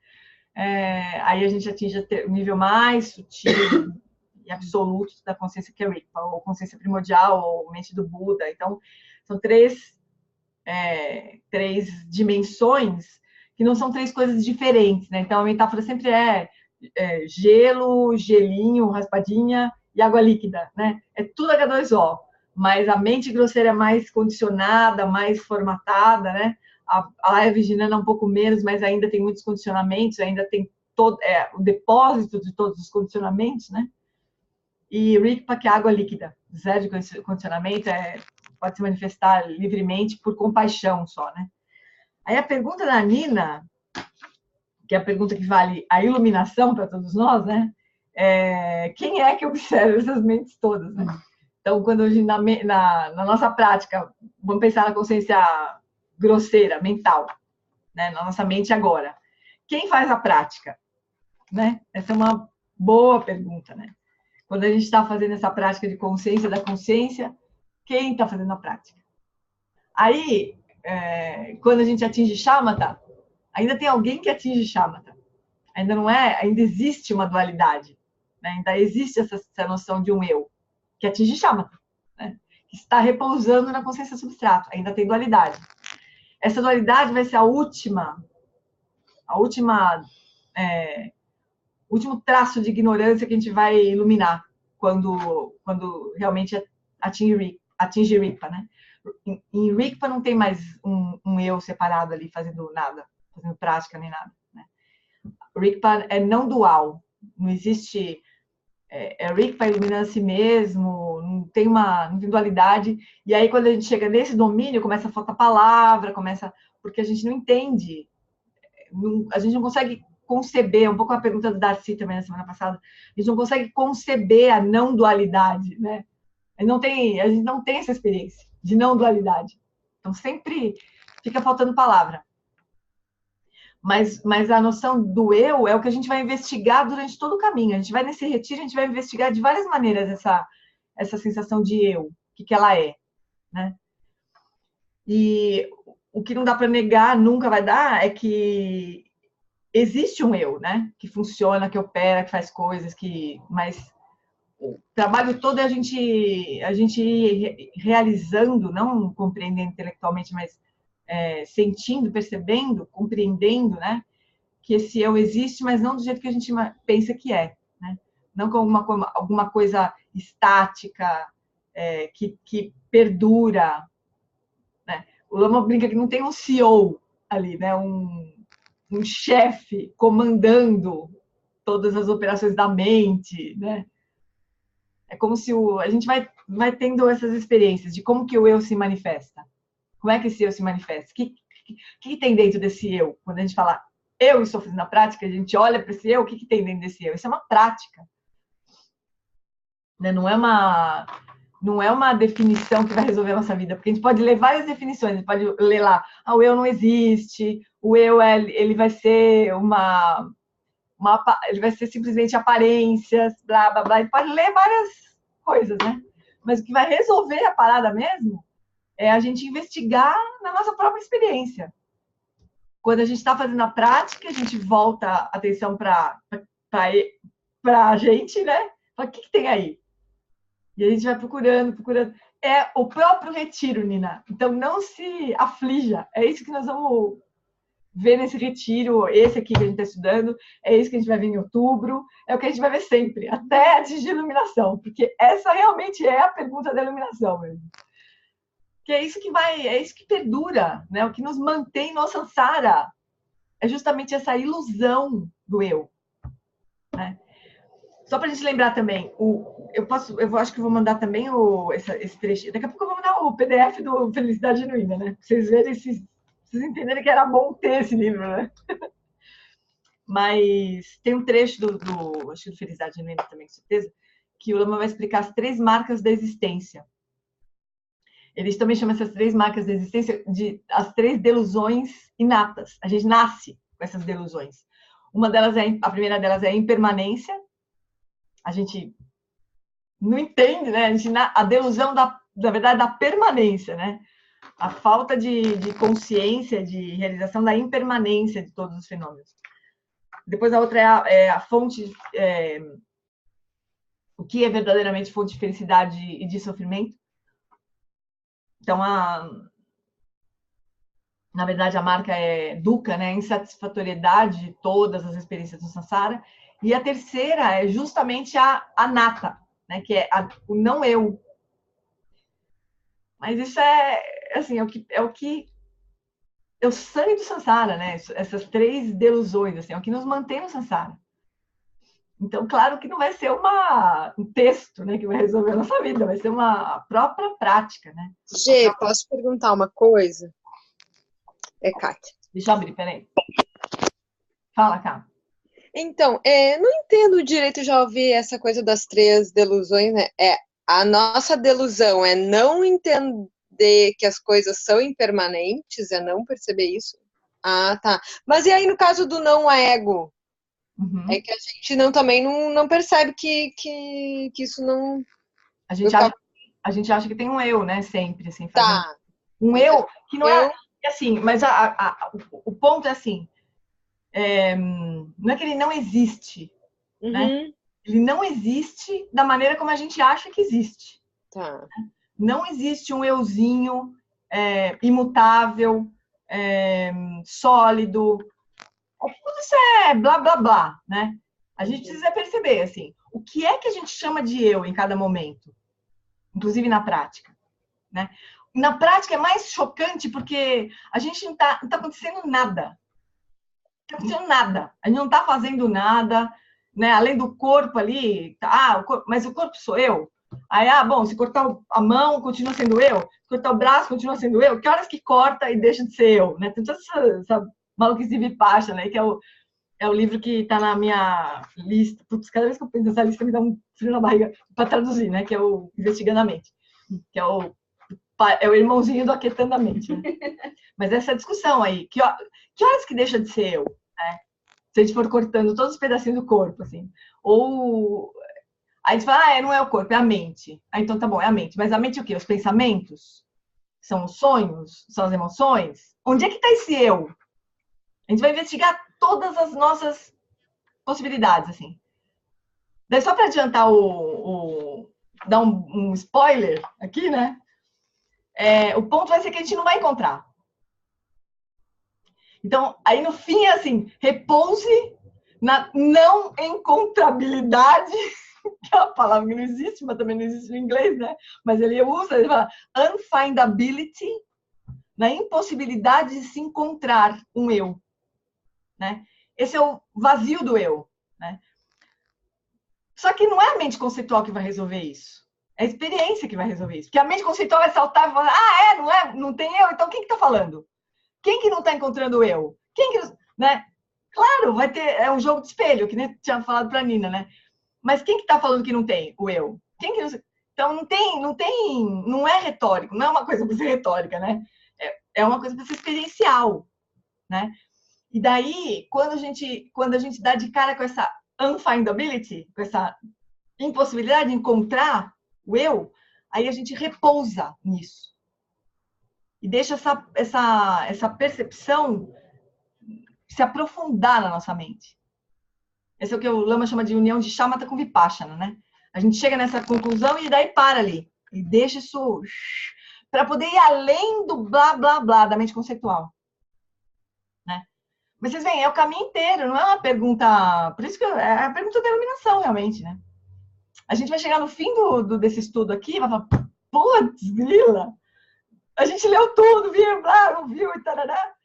B: aí a gente atinge o nível mais sutil e absoluto da consciência Keripa, ou consciência primordial, ou mente do Buda. Então, são três dimensões que não são três coisas diferentes, né? Então, a metáfora sempre é gelo, gelinho, raspadinha e água líquida, né? É tudo H2O, mas a mente grosseira é mais condicionada, mais formatada, né? a Laya Virginiana um pouco menos, mas ainda tem muitos condicionamentos, ainda tem todo, o depósito de todos os condicionamentos, né? E Rigpa, que é água líquida, zero de condicionamento, pode se manifestar livremente por compaixão só, né? Aí a pergunta da Nina, que é a pergunta que vale a iluminação para todos nós, né? Quem é que observa essas mentes todas, né? Então, quando a gente, na nossa prática, vamos pensar na consciência grosseira, mental, né? Na nossa mente agora. Quem faz a prática? Né? Essa é uma boa pergunta, né? Quando a gente está fazendo essa prática de consciência da consciência, quem está fazendo a prática? Aí, quando a gente atinge Shamatha, ainda tem alguém que atinge Shamatha. Ainda existe uma dualidade, né? Ainda existe essa noção de um eu que atinge Shamatha, né? Que está repousando na consciência substrato. Ainda tem dualidade. Essa dualidade vai ser o último traço de ignorância que a gente vai iluminar quando realmente atinge Rigpa, né? Em Rigpa não tem mais um eu separado ali fazendo nada, fazendo prática nem nada, né? Rigpa é não dual, não existe Rigpa iluminando a si mesmo, não tem dualidade. E aí quando a gente chega nesse domínio, começa a faltar palavra, porque a gente não entende, a gente não consegue conceber, um pouco a pergunta do Darcy também na semana passada, a gente não consegue conceber a não dualidade, né? A gente não tem essa experiência de não dualidade. Então sempre fica faltando palavra. Mas a noção do eu é o que a gente vai investigar durante todo o caminho. A gente vai nesse retiro, a gente vai investigar de várias maneiras essa sensação de eu, o que ela é, né? E o que não dá para negar, nunca vai dar, é que existe um eu, né? Que funciona, que opera, que faz coisas, mas o trabalho todo é a gente ir realizando, não compreendendo intelectualmente, mas sentindo, percebendo, compreendendo, né? Que esse eu existe, mas não do jeito que a gente pensa que é, né? Não como alguma coisa estática, que perdura, né? O Lama brinca que não tem um CEO ali, né? Um chefe comandando todas as operações da mente, né? É como se a gente vai tendo essas experiências de como que o eu se manifesta. Como é que esse eu se manifesta? O que tem dentro desse eu? Quando a gente fala eu estou fazendo a prática, a gente olha para esse eu, o que tem dentro desse eu? Isso é uma prática. Né? Não é uma definição que vai resolver a nossa vida, porque a gente pode ler várias definições, a gente pode ler lá, o eu não existe, o eu ele vai ser ele vai ser simplesmente aparências, blá, blá, blá. A gente pode ler várias coisas, né? Mas o que vai resolver a parada mesmo é a gente investigar na nossa própria experiência. Quando a gente está fazendo a prática, a gente volta a atenção para a gente, né? O que tem aí? E a gente vai procurando. É o próprio retiro, Nina. Então, não se aflija. É isso que nós vamos ver nesse retiro, esse aqui que a gente está estudando, é isso que a gente vai ver em outubro, é o que a gente vai ver sempre, até atingir a iluminação, porque essa realmente é a pergunta da iluminação mesmo. Que é isso que perdura, né? O que nos mantém no samsara é justamente essa ilusão do eu, né? Só para a gente lembrar também, eu acho que vou mandar também esse trecho. Daqui a pouco eu vou mandar o PDF do Felicidade Genuína, né? Pra vocês verem, vocês entenderem que era bom ter esse livro, né? Mas tem um trecho acho que do Felicidade Genuína também, com certeza, que o Lama vai explicar as 3 marcas da existência. Eles também chamam essas 3 marcas da existência de as 3 delusões inatas. A gente nasce com essas delusões. A primeira delas é a impermanência. A gente não entende, né? A delusão na verdade, da permanência, né? A falta de consciência, de realização da impermanência de todos os fenômenos. Depois a outra é a fonte, o que é verdadeiramente fonte de felicidade e de sofrimento. Então, na verdade, a marca é dukkha, né? Insatisfatoriedade de todas as experiências do samsara. E a terceira é justamente a anatta, né? Que é o não eu. Mas isso é o que é o sangue do Sansara, né? Essas 3 delusões, assim, é o que nos mantém no Sansara. Então, claro que não vai ser um texto, né, que vai resolver a nossa vida, vai ser uma própria prática, né?
D: Gê, posso perguntar uma coisa? É, Kátia.
B: Deixa eu abrir, peraí. Fala, cá.
D: Então, não entendo direito, já ouvi essa coisa das 3 delusões, né? A nossa delusão é não entender que as coisas são impermanentes, é não perceber isso. Ah, tá. Mas e aí no caso do não ego?
B: Uhum.
D: É que a gente também não percebe que isso não...
B: A gente acha que tem um eu, né? Sempre, assim, fazendo.
D: Tá.
B: Um eu que não é assim, mas o ponto é assim, não é que ele não existe, né? Ele não existe da maneira como a gente acha que existe.
D: Tá.
B: Não existe um euzinho imutável, sólido. Tudo isso é blá, blá, blá, né? A gente precisa perceber, assim, o que é que a gente chama de eu em cada momento, inclusive na prática, né? Na prática é mais chocante porque a gente não tá acontecendo nada. Não está acontecendo nada. A gente não está fazendo nada, né? Além do corpo ali, mas o corpo sou eu? Aí, bom, se cortar a mão, continua sendo eu. Se cortar o braço, continua sendo eu. Que horas que corta e deixa de ser eu, né? Tem toda essa maluquice Vipassana, né? Que é o livro que está na minha lista. Putz, cada vez que eu penso nessa lista, me dá um frio na barriga para traduzir, né? Que é o Investigando a Mente. Que é o irmãozinho do Aquietando a Mente, né? Mas essa discussão aí, que horas que deixa de ser eu, né? Se a gente for cortando todos os pedacinhos do corpo, assim. Ou aí a gente fala, não é o corpo, é a mente. Então tá bom, é a mente. Mas a mente é o quê? Os pensamentos? São os sonhos? São as emoções? Onde é que tá esse eu? A gente vai investigar todas as nossas possibilidades, assim. Daí só para adiantar dar um spoiler aqui, né? O ponto vai ser que a gente não vai encontrar. Então, aí no fim é assim, repouse na não encontrabilidade, que é uma palavra que não existe, mas também não existe no inglês, né? Mas ele fala unfindability, na impossibilidade de se encontrar um eu, né? Esse é o vazio do eu, né? Só que não é a mente conceitual que vai resolver isso. É a experiência que vai resolver isso. Porque a mente conceitual vai saltar e falar, não tem eu, então quem que tá falando? Quem que não está encontrando o eu? Quem que, né? Claro, vai ter, é um jogo de espelho, que nem tinha falado para a Nina, né? Mas quem que está falando que não tem o eu? Quem que não, então não é retórico, não é uma coisa para ser retórica, né? É uma coisa para ser experiencial, né? E daí, quando a gente dá de cara com essa unfindability, com essa impossibilidade de encontrar o eu, aí a gente repousa nisso. E deixa essa percepção se aprofundar na nossa mente. Esse é o que o Lama chama de união de Shamatha com Vipassana, né? A gente chega nessa conclusão e daí para ali. E deixa isso para poder ir além do blá, blá, blá da mente conceitual. Né? Mas vocês veem, é o caminho inteiro, não é uma pergunta... Por isso que é a pergunta da iluminação, realmente, né? A gente vai chegar no fim desse estudo aqui e vai falar, putz, grila, a gente leu tudo, viu, blá, não viu e tarará.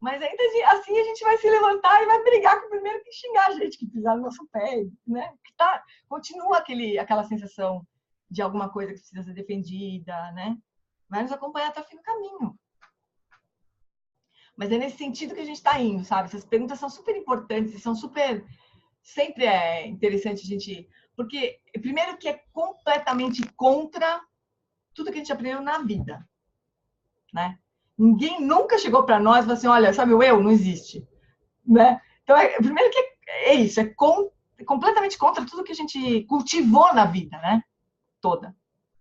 B: Mas ainda assim a gente vai se levantar e vai brigar com o primeiro que xingar a gente, que pisar no nosso pé, né? Continua aquela sensação de alguma coisa que precisa ser defendida, né? Vai nos acompanhar até o fim do caminho. Mas é nesse sentido que a gente está indo, sabe? Essas perguntas são super importantes e são super... Sempre é interessante a gente... Porque, primeiro, que é completamente contra tudo que a gente aprendeu na vida, né? Ninguém nunca chegou para nós e falou assim, olha, sabe o eu? Não existe. Né? Então, primeiro que é isso, completamente contra tudo que a gente cultivou na vida, né? Toda.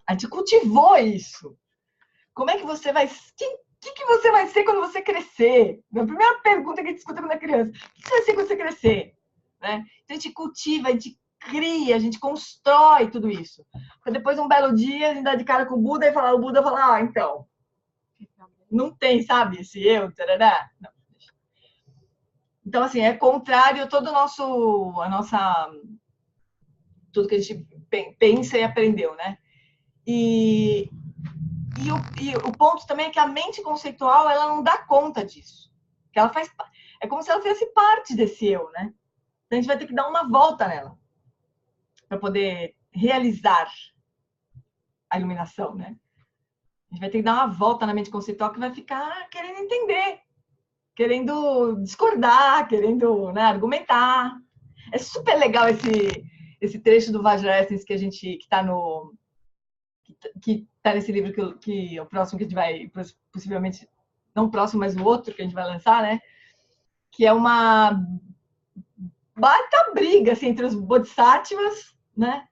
B: A gente cultivou isso. Como é que você vai... que você vai ser quando você crescer? A primeira pergunta que a gente escuta quando é criança. O que você vai ser quando você crescer? Né? Então, a gente cultiva, a gente cria, a gente constrói tudo isso. Para depois, um belo dia, a gente dá de cara com o Buda e o Buda fala, então... Não tem, sabe, esse eu, tarará. Não. Então, assim, é contrário a todo tudo que a gente pensa e aprendeu, né? E E o ponto também é que a mente conceitual, ela não dá conta disso. Que ela faz, é como se ela fizesse parte desse eu, né? Então a gente vai ter que dar uma volta nela para poder realizar a iluminação, né? A gente vai ter que dar uma volta na mente conceitual que vai ficar querendo entender, querendo discordar, querendo, né, argumentar. É super legal esse trecho do Vajrayana que está nesse livro que é o próximo que a gente vai, possivelmente, não o próximo, mas o outro que a gente vai lançar, né? Que é uma baita briga assim, entre os bodhisattvas, né?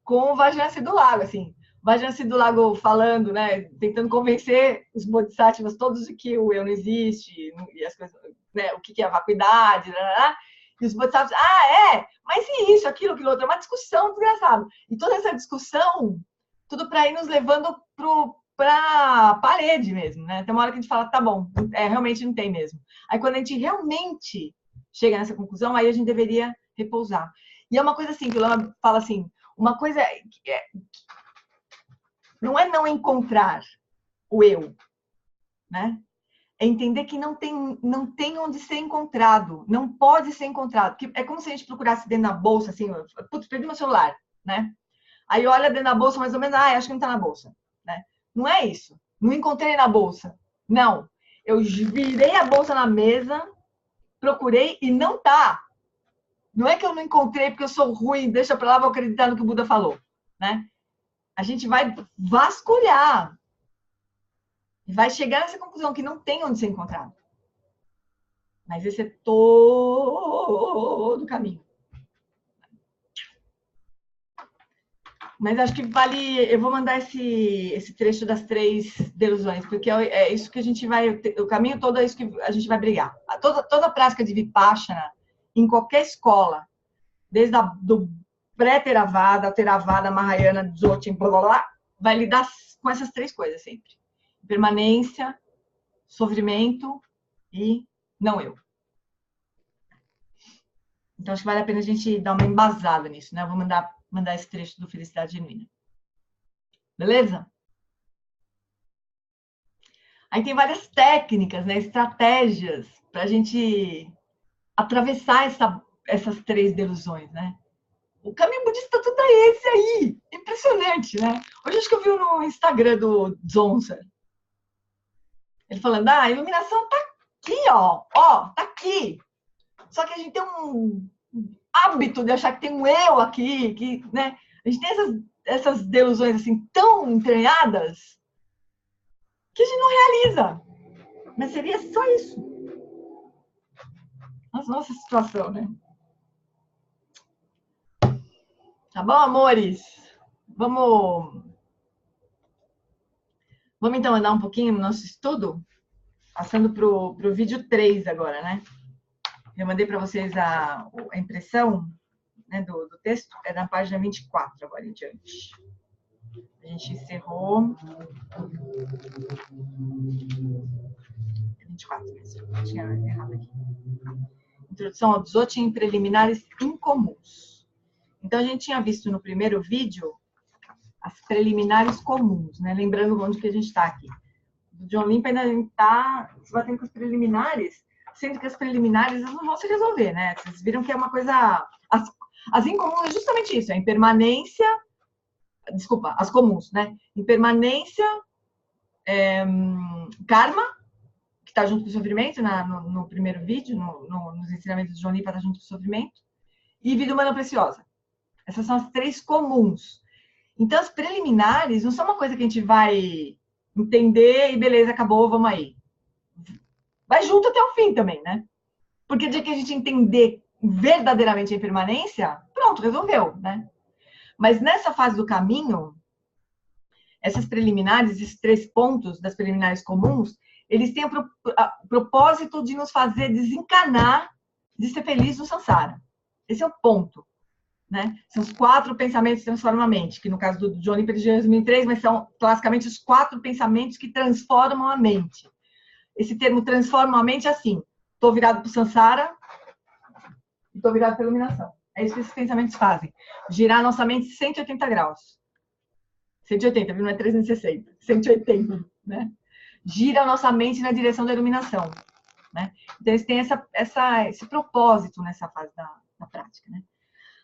B: Com o Vajrayana do Lago, assim. O Vajrayana do Lago falando, né? Tentando convencer os bodhisattvas todos de que o eu não existe, e as coisas, né? O que é a vacuidade, e os bodhisattvas, mas e isso, aquilo, outro? É uma discussão desgraçada. E toda essa discussão, tudo para ir nos levando para a parede mesmo, né? Tem uma hora que a gente fala, tá bom, realmente não tem mesmo. Aí quando a gente realmente chega nessa conclusão, aí a gente deveria repousar. E é uma coisa assim, que o Lama fala assim, uma coisa não é não encontrar o eu, né? É entender que não tem onde ser encontrado, não pode ser encontrado. É como se a gente procurasse dentro da bolsa, assim, putz, perdi meu celular, né? Aí olha dentro da bolsa, mais ou menos, acho que não tá na bolsa, né? Não é isso. Não encontrei na bolsa. Não. Eu virei a bolsa na mesa, procurei e não tá. Não é que eu não encontrei porque eu sou ruim, deixa pra lá, vou acreditar no que o Buda falou, né? A gente vai vasculhar e vai chegar nessa conclusão que não tem onde ser encontrado. Mas esse é todo o caminho. Mas acho que vale... Eu vou mandar esse trecho das 3 delusões, porque é isso que a gente vai... O caminho todo é isso que a gente vai brigar. Toda a prática de Vipassana, em qualquer escola, desde do pré-Theravada, Theravada, Mahayana, Dzogchen, blá, blá, blá, vai lidar com essas 3 coisas sempre. Permanência, sofrimento e não eu. Então, acho que vale a pena a gente dar uma embasada nisso, né? Eu vou mandar esse trecho do Felicidade Genuína. Beleza? Aí tem várias técnicas, né? Estratégias para a gente atravessar essas 3 delusões, né? O caminho budista tudo é esse aí. Impressionante, né? Hoje acho que eu vi no Instagram do Zonser. Ele falando, a iluminação tá aqui, ó. Ó, tá aqui. Só que a gente tem um hábito de achar que tem um eu aqui, que, né? A gente tem essas delusões assim tão entranhadas que a gente não realiza. Mas seria só isso. Nossa situação, né? Tá bom, amores? Vamos então andar um pouquinho no nosso estudo? Passando pro vídeo 3 agora, né? Eu mandei para vocês a impressão, né, do texto, é na página 24 agora em diante. A gente encerrou... 24 mesmo, tinha errado aqui. Introdução ao Dzogchen preliminares incomuns. Então, a gente tinha visto no primeiro vídeo as preliminares comuns, né? Lembrando onde que a gente está aqui. O John Limpa ainda está se batendo com as preliminares, sendo que as preliminares não vão se resolver, né? Vocês viram que é uma coisa... As incomuns é justamente isso, a impermanência... Desculpa, as comuns, né? Impermanência, karma, que está junto com o sofrimento, no primeiro vídeo, nos ensinamentos de John Limpa, está junto com o sofrimento, e vida humana preciosa. Essas são as 3 comuns. Então, as preliminares não são uma coisa que a gente vai entender e beleza, acabou, vamos aí. Vai junto até o fim também, né? Porque o dia que a gente entender verdadeiramente a impermanência, pronto, resolveu, né? Mas nessa fase do caminho, essas preliminares, esses 3 pontos das preliminares comuns, eles têm o propósito de nos fazer desencanar de ser feliz no samsara. Esse é o ponto. Né? São os 4 pensamentos que transformam a mente, que no caso do John Limpa de 2003, mas são classicamente os 4 pensamentos que transformam a mente. Esse termo transforma a mente é assim, estou virado para o samsara e estou virado para a iluminação. É isso que esses pensamentos fazem, girar a nossa mente 180 graus. 180, viu? Não é 360, 180, né? Gira a nossa mente na direção da iluminação, né? Então, eles têm esse propósito nessa fase da prática, né?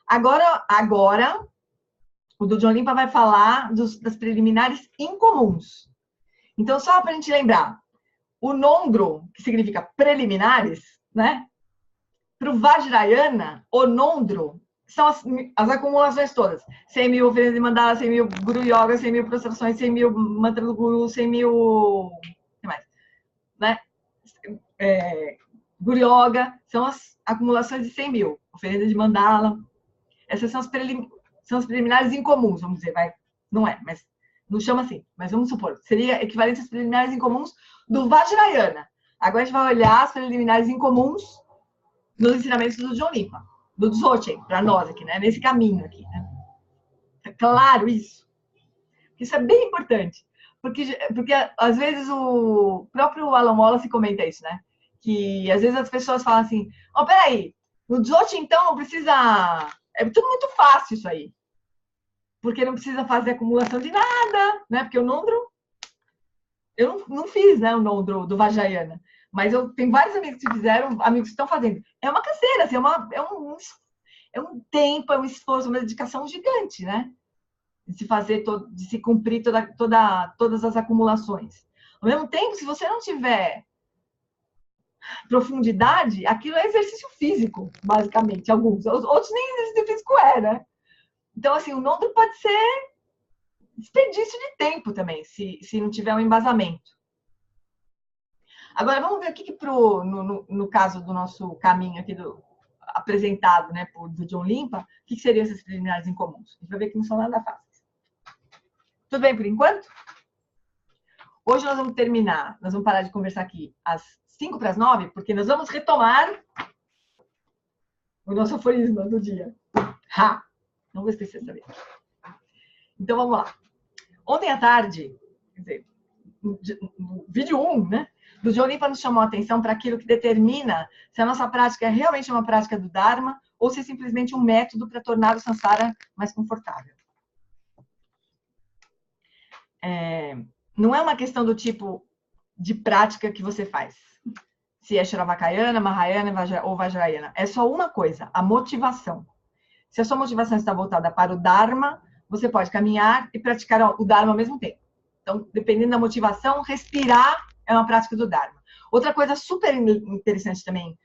B: Agora, o do John Limpa vai falar das preliminares incomuns. Então, só para a gente lembrar, o Nondro, que significa preliminares, né? Para o Vajrayana, o Nondro são as acumulações todas. 100 mil oferendas de mandala, 100 mil guru yoga, 100 mil prostrações, 100 mil mantra do guru, 100 mil... O que mais? Né? Guru yoga, são as acumulações de 100 mil. Oferenda de mandala. Essas são as preliminares incomuns, vamos dizer. Não é, mas não chama assim. Mas vamos supor, seria equivalente às preliminares incomuns do Vajrayana. Agora a gente vai olhar as preliminares incomuns nos ensinamentos do John Limpa, do Dzogchen, para nós aqui, né? Nesse caminho aqui, né? É claro isso. Isso é bem importante. Porque às vezes o próprio Alan Wallace comenta isso, né? Que às vezes as pessoas falam assim, peraí, no Dzogchen então não precisa... É tudo muito fácil isso aí. Porque não precisa fazer acumulação de nada, né? Porque o Nondro... Eu não fiz, né, o Nondro do Vajrayana. Mas eu tenho vários amigos que fizeram, amigos que estão fazendo. É uma canseira, assim, é um tempo, é um esforço, uma dedicação gigante, né? De se fazer, de se cumprir todas as acumulações. Ao mesmo tempo, se você não tiver profundidade, aquilo é exercício físico, basicamente, alguns. Outros nem exercício físico né? Então, assim, o Nondro pode ser desperdício de tempo também, se não tiver um embasamento. Agora, vamos ver o que no caso do nosso caminho aqui apresentado, né, do John Limpa, o que seriam essas preliminares incomuns? A gente vai ver que não são nada fáceis. Tudo bem por enquanto? Hoje nós vamos terminar, nós vamos parar de conversar aqui às 8:55, porque nós vamos retomar o nosso aforisma do dia. Não vou esquecer essa vez. Então, vamos lá. Ontem à tarde, quer dizer, no vídeo 1, né? Do John Limpa nos chamou a atenção para aquilo que determina se a nossa prática é realmente uma prática do Dharma ou se é simplesmente um método para tornar o samsara mais confortável. Não é uma questão do tipo de prática que você faz. Se é Shravakayana, Mahayana ou Vajrayana. É só uma coisa, a motivação. Se a sua motivação está voltada para o Dharma, você pode caminhar e praticar o Dharma ao mesmo tempo. Então, dependendo da motivação, respirar é uma prática do Dharma. Outra coisa super interessante também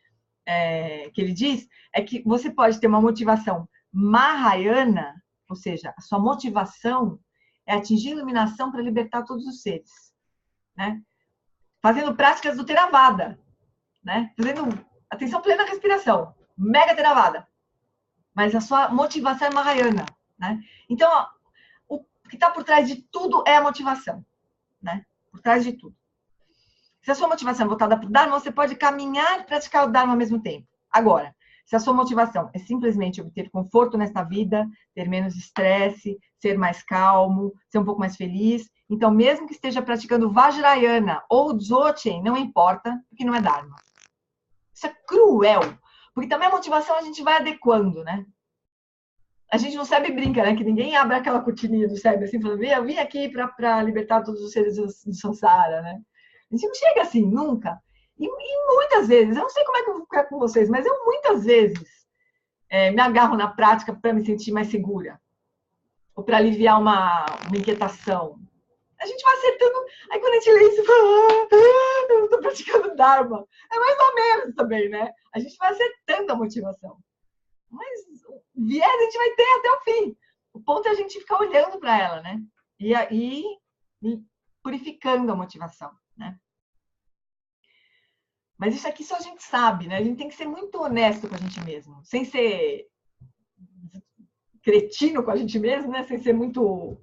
B: que ele diz é que você pode ter uma motivação Mahayana, ou seja, a sua motivação é atingir a iluminação para libertar todos os seres, né? Fazendo práticas do Theravada, né? Fazendo atenção plena à respiração, mega Theravada. Mas a sua motivação é Mahayana, né? Então, o que está por trás de tudo é a motivação, né? Por trás de tudo. Se a sua motivação é voltada para o Dharma, você pode caminhar e praticar o Dharma ao mesmo tempo. Agora, se a sua motivação é simplesmente obter conforto nesta vida, ter menos estresse, ser mais calmo, ser um pouco mais feliz, então mesmo que esteja praticando Vajrayana ou Dzogchen, não importa, porque não é Dharma. Isso é cruel, porque também a motivação a gente vai adequando, né? A gente no SEB brinca, né? Que ninguém abre aquela cortininha do SEB assim, falando, eu vim aqui para libertar todos os seres do samsara, né? A gente não chega assim, nunca. E muitas vezes, eu não sei como é que eu vou ficar com vocês, mas eu muitas vezes me agarro na prática para me sentir mais segura. Ou para aliviar uma inquietação. A gente vai acertando. Aí quando a gente lê isso, fala, eu estou praticando Dharma. É mais ou menos também, né? A gente vai acertando a motivação. Mas o viés a gente vai ter até o fim. O ponto é a gente ficar olhando para ela, né? E aí purificando a motivação, né? Mas isso aqui só a gente sabe, né? A gente tem que ser muito honesto com a gente mesmo, sem ser cretino com a gente mesmo, né? Sem ser muito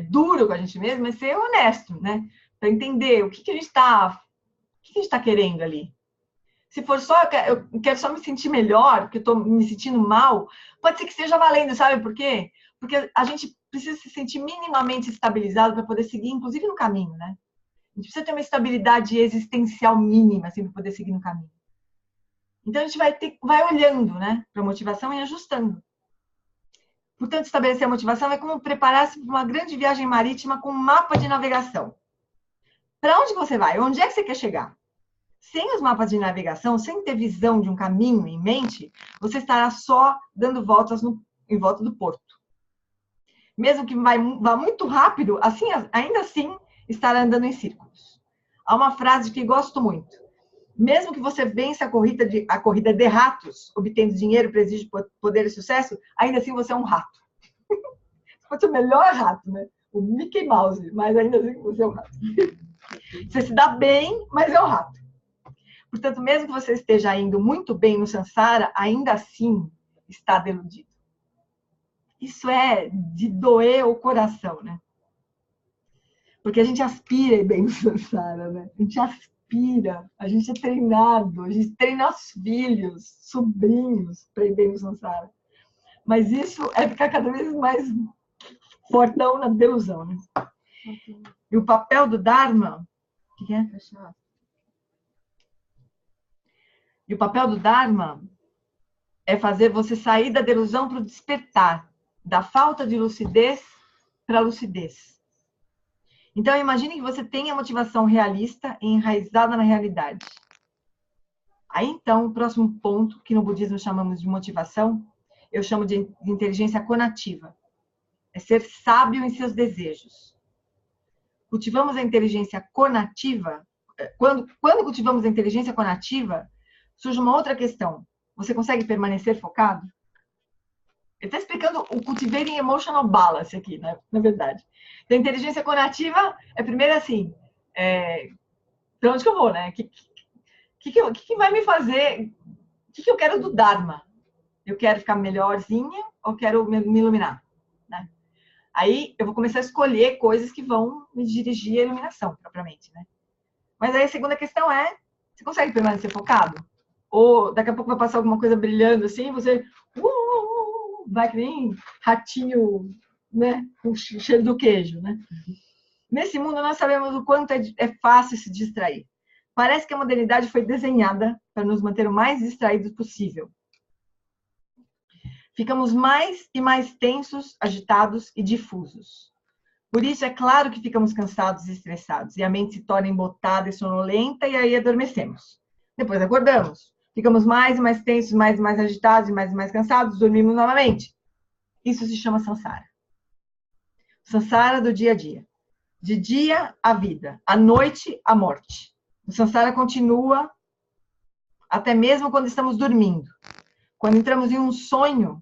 B: duro com a gente mesmo, mas ser honesto, né? Para entender o que a gente está querendo ali. Se for só, eu quero só me sentir melhor, porque eu estou me sentindo mal, pode ser que esteja valendo, sabe por quê? Porque a gente precisa se sentir minimamente estabilizado para poder seguir, inclusive no caminho, né? A gente precisa ter uma estabilidade existencial mínima, assim, para poder seguir no caminho. Então, a gente vai olhando, né, para a motivação e ajustando. Portanto, estabelecer a motivação é como preparar-se para uma grande viagem marítima com um mapa de navegação. Para onde você vai? Onde é que você quer chegar? Sem os mapas de navegação, sem ter visão de um caminho em mente, você estará só dando voltas em volta do porto. Mesmo que vá muito rápido, ainda assim estará andando em círculos. Há uma frase que gosto muito. Mesmo que você vença a corrida de ratos, obtendo dinheiro, prestígio, poder e sucesso, ainda assim você é um rato. Pode ser o melhor rato, né? O Mickey Mouse, mas ainda assim você é um rato. Você se dá bem, mas é um rato. Portanto, mesmo que você esteja indo muito bem no Sansara, ainda assim está deludido. Isso é de doer o coração, né? Porque a gente aspira a ir bem no Sansara, né? A gente aspira, a gente é treinado, a gente treina os filhos, sobrinhos para ir bem no Sansara. Mas isso é ficar cada vez mais fortão na delusão, né? E o papel do Dharma... O que é? E o papel do Dharma é fazer você sair da delusão para o despertar, da falta de lucidez para a lucidez. Então, imagine que você tem a motivação realista e enraizada na realidade. Aí, então, o próximo ponto, que no budismo chamamos de motivação, eu chamo de inteligência conativa. É ser sábio em seus desejos. Cultivamos a inteligência conativa. Quando cultivamos a inteligência conativa, surge uma outra questão. Você consegue permanecer focado? Ele está explicando o Cultivating Emotional Balance aqui, né? Na verdade. Então, a inteligência conativa é primeiro assim, para onde que eu vou, né? O que vai me fazer? O que eu quero do Dharma? Eu quero ficar melhorzinha ou quero me iluminar? Né? Aí eu vou começar a escolher coisas que vão me dirigir à iluminação, propriamente, né? Mas aí a segunda questão é, você consegue permanecer focado? Ou daqui a pouco vai passar alguma coisa brilhando assim, você vai que nem ratinho, né, com o cheiro do queijo, né? Nesse mundo nós sabemos o quanto é fácil se distrair. Parece que a modernidade foi desenhada para nos manter o mais distraídos possível. Ficamos mais e mais tensos, agitados e difusos. Por isso é claro que ficamos cansados e estressados, e a mente se torna embotada e sonolenta, e aí adormecemos. Depois acordamos. Ficamos mais e mais tensos, mais e mais agitados e mais cansados, dormimos novamente. Isso se chama Sansara. Sansara do dia a dia. De dia, a vida. À noite, a morte. O Sansara continua até mesmo quando estamos dormindo. Quando entramos em um sonho,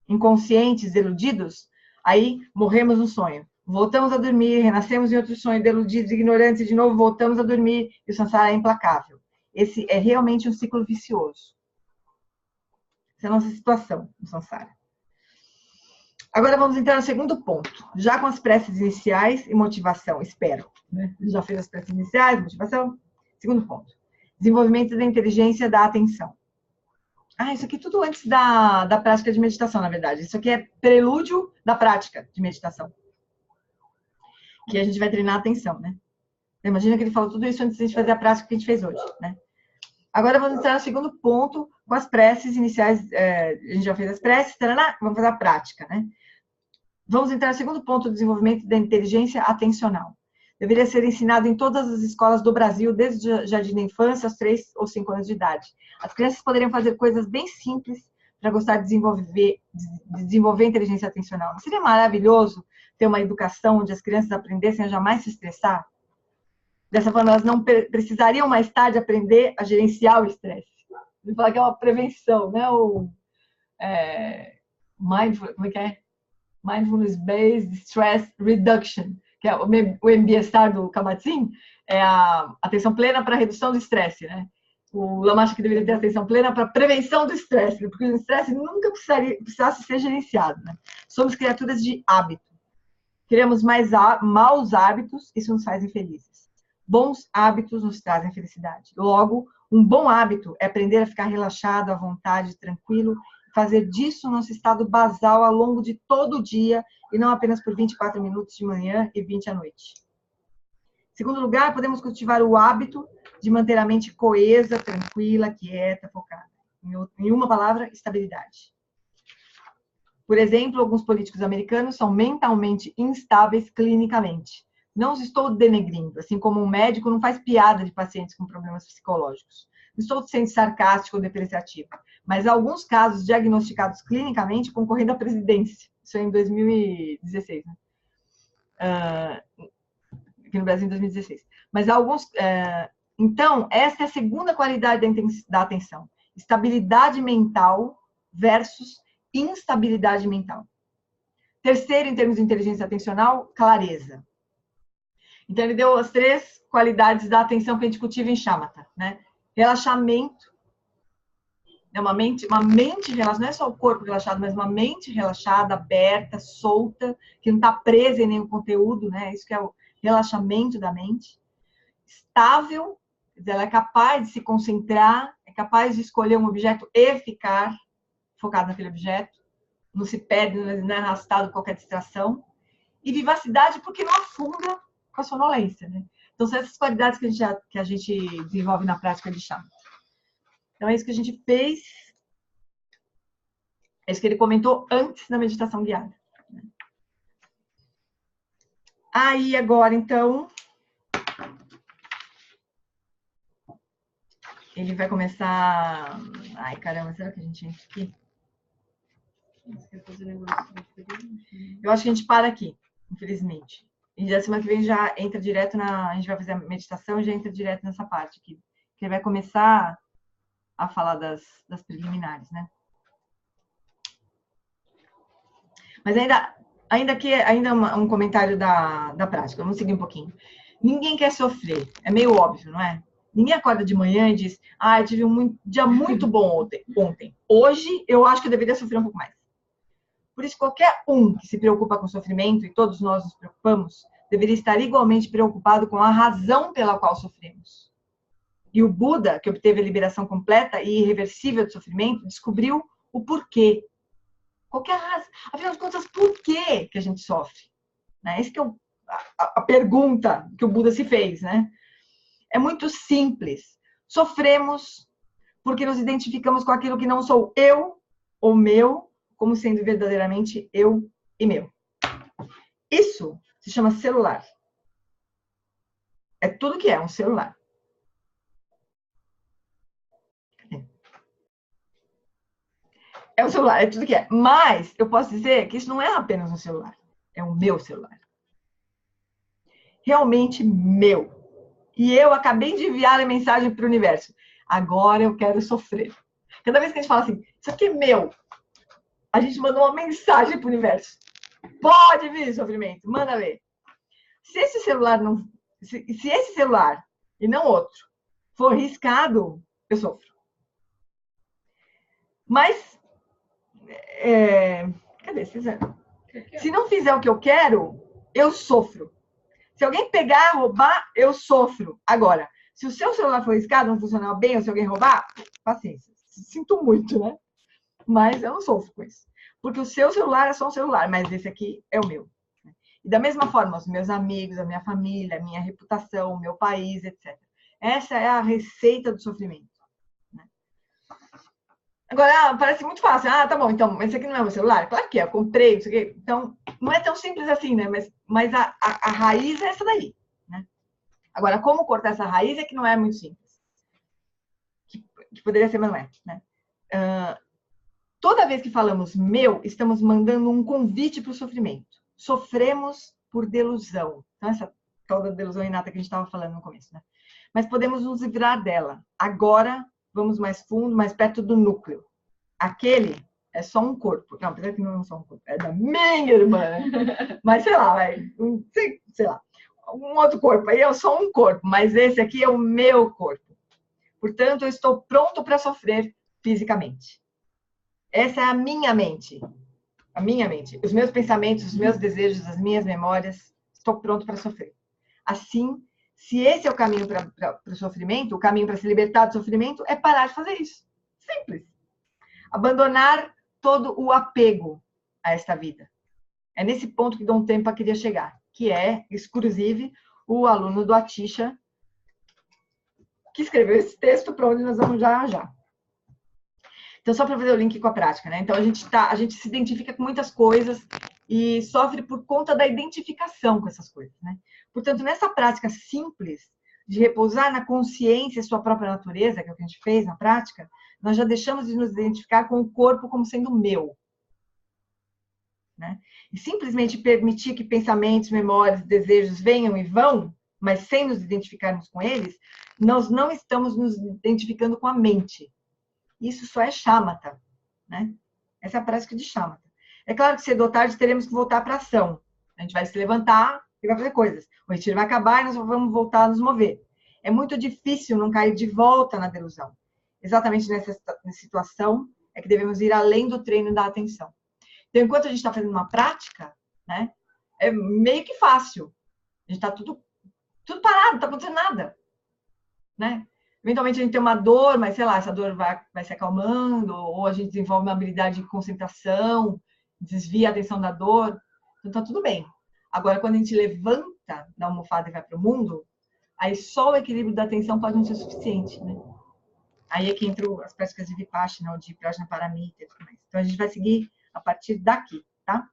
B: inconscientes, deludidos, aí morremos no sonho. Voltamos a dormir, renascemos em outro sonho, deludidos, ignorantes, e de novo voltamos a dormir, e o Sansara é implacável. Esse é realmente um ciclo vicioso. Essa é a nossa situação no Sansara. Agora vamos entrar no segundo ponto. Já com as preces iniciais e motivação, espero. Né? Já fez as preces iniciais, motivação? Segundo ponto. Desenvolvimento da inteligência da atenção. Isso aqui é tudo antes da prática de meditação, na verdade. Isso aqui é prelúdio da prática de meditação. Que a gente vai treinar a atenção, né? Imagina que ele falou tudo isso antes de a gente fazer a prática que a gente fez hoje, né? Agora vamos entrar no segundo ponto, com as preces iniciais. A gente já fez as preces, vamos fazer a prática, né? Vamos entrar no segundo ponto do desenvolvimento da inteligência atencional. Deveria ser ensinado em todas as escolas do Brasil, desde o jardim da infância aos 3 ou 5 anos de idade. As crianças poderiam fazer coisas bem simples para gostar de desenvolver a inteligência atencional. Não seria maravilhoso ter uma educação onde as crianças aprendessem a jamais se estressar? Dessa forma, elas não precisariam mais tarde aprender a gerenciar o estresse. Ele fala que é uma prevenção, né? Mindfulness-Based Stress Reduction, que é o MBSR do Kabat-Zinn, é a atenção plena para a redução do estresse, né? O Lama acha que deveria ter atenção plena para a prevenção do estresse, porque o estresse nunca precisasse ser gerenciado, né? Somos criaturas de hábito. Criamos maus hábitos, isso nos faz infelizes. Bons hábitos nos trazem felicidade. Logo, um bom hábito é aprender a ficar relaxado, à vontade, tranquilo, fazer disso nosso estado basal ao longo de todo o dia e não apenas por 24 minutos de manhã e 20 à noite. Em segundo lugar, podemos cultivar o hábito de manter a mente coesa, tranquila, quieta, focada. Em uma palavra, estabilidade. Por exemplo, alguns políticos americanos são mentalmente instáveis clinicamente. Não os estou denegrindo, assim como um médico não faz piada de pacientes com problemas psicológicos. Não estou sendo sarcástico ou depreciativo, mas há alguns casos diagnosticados clinicamente concorrendo à presidência. Isso é em 2016, né? Aqui no Brasil, em 2016. Mas há alguns... Então, essa é a segunda qualidade da atenção. Estabilidade mental versus instabilidade mental. Terceiro, em termos de inteligência atencional, clareza. Então, ele deu as 3 qualidades da atenção que a gente cultiva em Shamatha, né? Relaxamento, uma mente relaxada, não é só o corpo relaxado, mas uma mente relaxada, aberta, solta, que não está presa em nenhum conteúdo, né? Isso que é o relaxamento da mente. Estável, ela é capaz de se concentrar, é capaz de escolher um objeto e ficar focado naquele objeto, não se perde, não é arrastado por qualquer distração. E vivacidade, porque não afunda com a sonolência, né? Então, são essas qualidades que a gente desenvolve na prática de Shamatha. Então, é isso que a gente fez. É isso que ele comentou antes da meditação guiada. Aí, agora, então, ele vai começar... Ai, caramba, será que a gente entra aqui? Eu acho que a gente para aqui, infelizmente. E na semana que vem já entra direto a gente vai fazer a meditação e já entra direto nessa parte aqui. Que ele vai começar a falar das preliminares, né? Mas ainda um comentário da prática. Vamos seguir um pouquinho. Ninguém quer sofrer. É meio óbvio, não é? Ninguém acorda de manhã e diz: eu tive um dia muito bom ontem. Hoje eu acho que eu deveria sofrer um pouco mais. Por isso, qualquer um que se preocupa com o sofrimento, e todos nós nos preocupamos, deveria estar igualmente preocupado com a razão pela qual sofremos. E o Buda, que obteve a liberação completa e irreversível do sofrimento, descobriu o porquê. Qualquer razão. Afinal de contas, por que a gente sofre? Essa que é a pergunta que o Buda se fez, né? É muito simples. Sofremos porque nos identificamos com aquilo que não sou eu ou meu, como sendo verdadeiramente eu e meu. Isso se chama celular. É tudo que é um celular. É um celular, é tudo que é. Mas eu posso dizer que isso não é apenas um celular. É o meu celular. Realmente meu. E eu acabei de enviar a mensagem para o universo. Agora eu quero sofrer. Cada vez que a gente fala assim, isso aqui é meu, a gente manda uma mensagem para o universo. Pode vir sofrimento, manda ver. Se esse celular não, se esse celular e não outro for riscado, eu sofro. Mas cadê? Se não fizer o que eu quero, eu sofro. Se alguém pegar, roubar, eu sofro. Agora, se o seu celular for riscado, não funcionar bem, ou se alguém roubar, paciência. Sinto muito, né? Mas eu não sofro com isso. Porque o seu celular é só um celular, mas esse aqui é o meu. E da mesma forma, os meus amigos, a minha família, a minha reputação, o meu país, etc. Essa é a receita do sofrimento. Agora, parece muito fácil. Tá bom, então, esse aqui não é meu celular? Claro que é, eu comprei, isso aqui. Então, não é tão simples assim, né? Mas a raiz é essa daí, né? Agora, como cortar essa raiz é que não é muito simples. Que poderia ser, mas não é, né? Toda vez que falamos meu, estamos mandando um convite para o sofrimento. Sofremos por delusão. Então, essa tal da delusão inata que a gente estava falando no começo, né? Mas podemos nos livrar dela. Agora, vamos mais fundo, mais perto do núcleo. Aquele é só um corpo. Não, apesar que não é só um corpo. É da minha irmã. Mas, sei lá, sei lá. Um outro corpo. Aí é só um corpo. Mas esse aqui é o meu corpo. Portanto, eu estou pronto para sofrer fisicamente. Essa é a minha mente. A minha mente. Os meus pensamentos, os meus desejos, as minhas memórias. Estou pronto para sofrer. Assim, se esse é o caminho para o sofrimento, o caminho para se libertar do sofrimento é parar de fazer isso. Simples. Abandonar todo o apego a esta vida. É nesse ponto que Dom Tempa queria chegar, que é, exclusive, o aluno do Atisha, que escreveu esse texto para onde nós vamos já. Então, só para fazer o link com a prática, né? Então, a gente se identifica com muitas coisas e sofre por conta da identificação com essas coisas, né? Portanto, nessa prática simples de repousar na consciência sua própria natureza, que é o que a gente fez na prática, nós já deixamos de nos identificar com o corpo como sendo meu, né? E simplesmente permitir que pensamentos, memórias, desejos venham e vão, mas sem nos identificarmos com eles, nós não estamos nos identificando com a mente. Isso só é shamatha, né? Essa é a prática de shamatha. É claro que cedo ou tarde teremos que voltar para a ação. A gente vai se levantar e vai fazer coisas. O retiro vai acabar e nós vamos voltar a nos mover. É muito difícil não cair de volta na delusão. Exatamente nessa situação é que devemos ir além do treino da atenção. Então, enquanto a gente está fazendo uma prática, né, é meio que fácil. A gente está tudo parado, não está acontecendo nada, né? Eventualmente a gente tem uma dor, mas sei lá, essa dor vai se acalmando, ou a gente desenvolve uma habilidade de concentração, desvia a atenção da dor, então tá tudo bem. Agora, quando a gente levanta da almofada e vai para o mundo, aí só o equilíbrio da atenção pode não ser suficiente, né? Aí é que entram as práticas de Vipassana, ou de Prajnaparamita e tudo mais. Então a gente vai seguir a partir daqui, tá?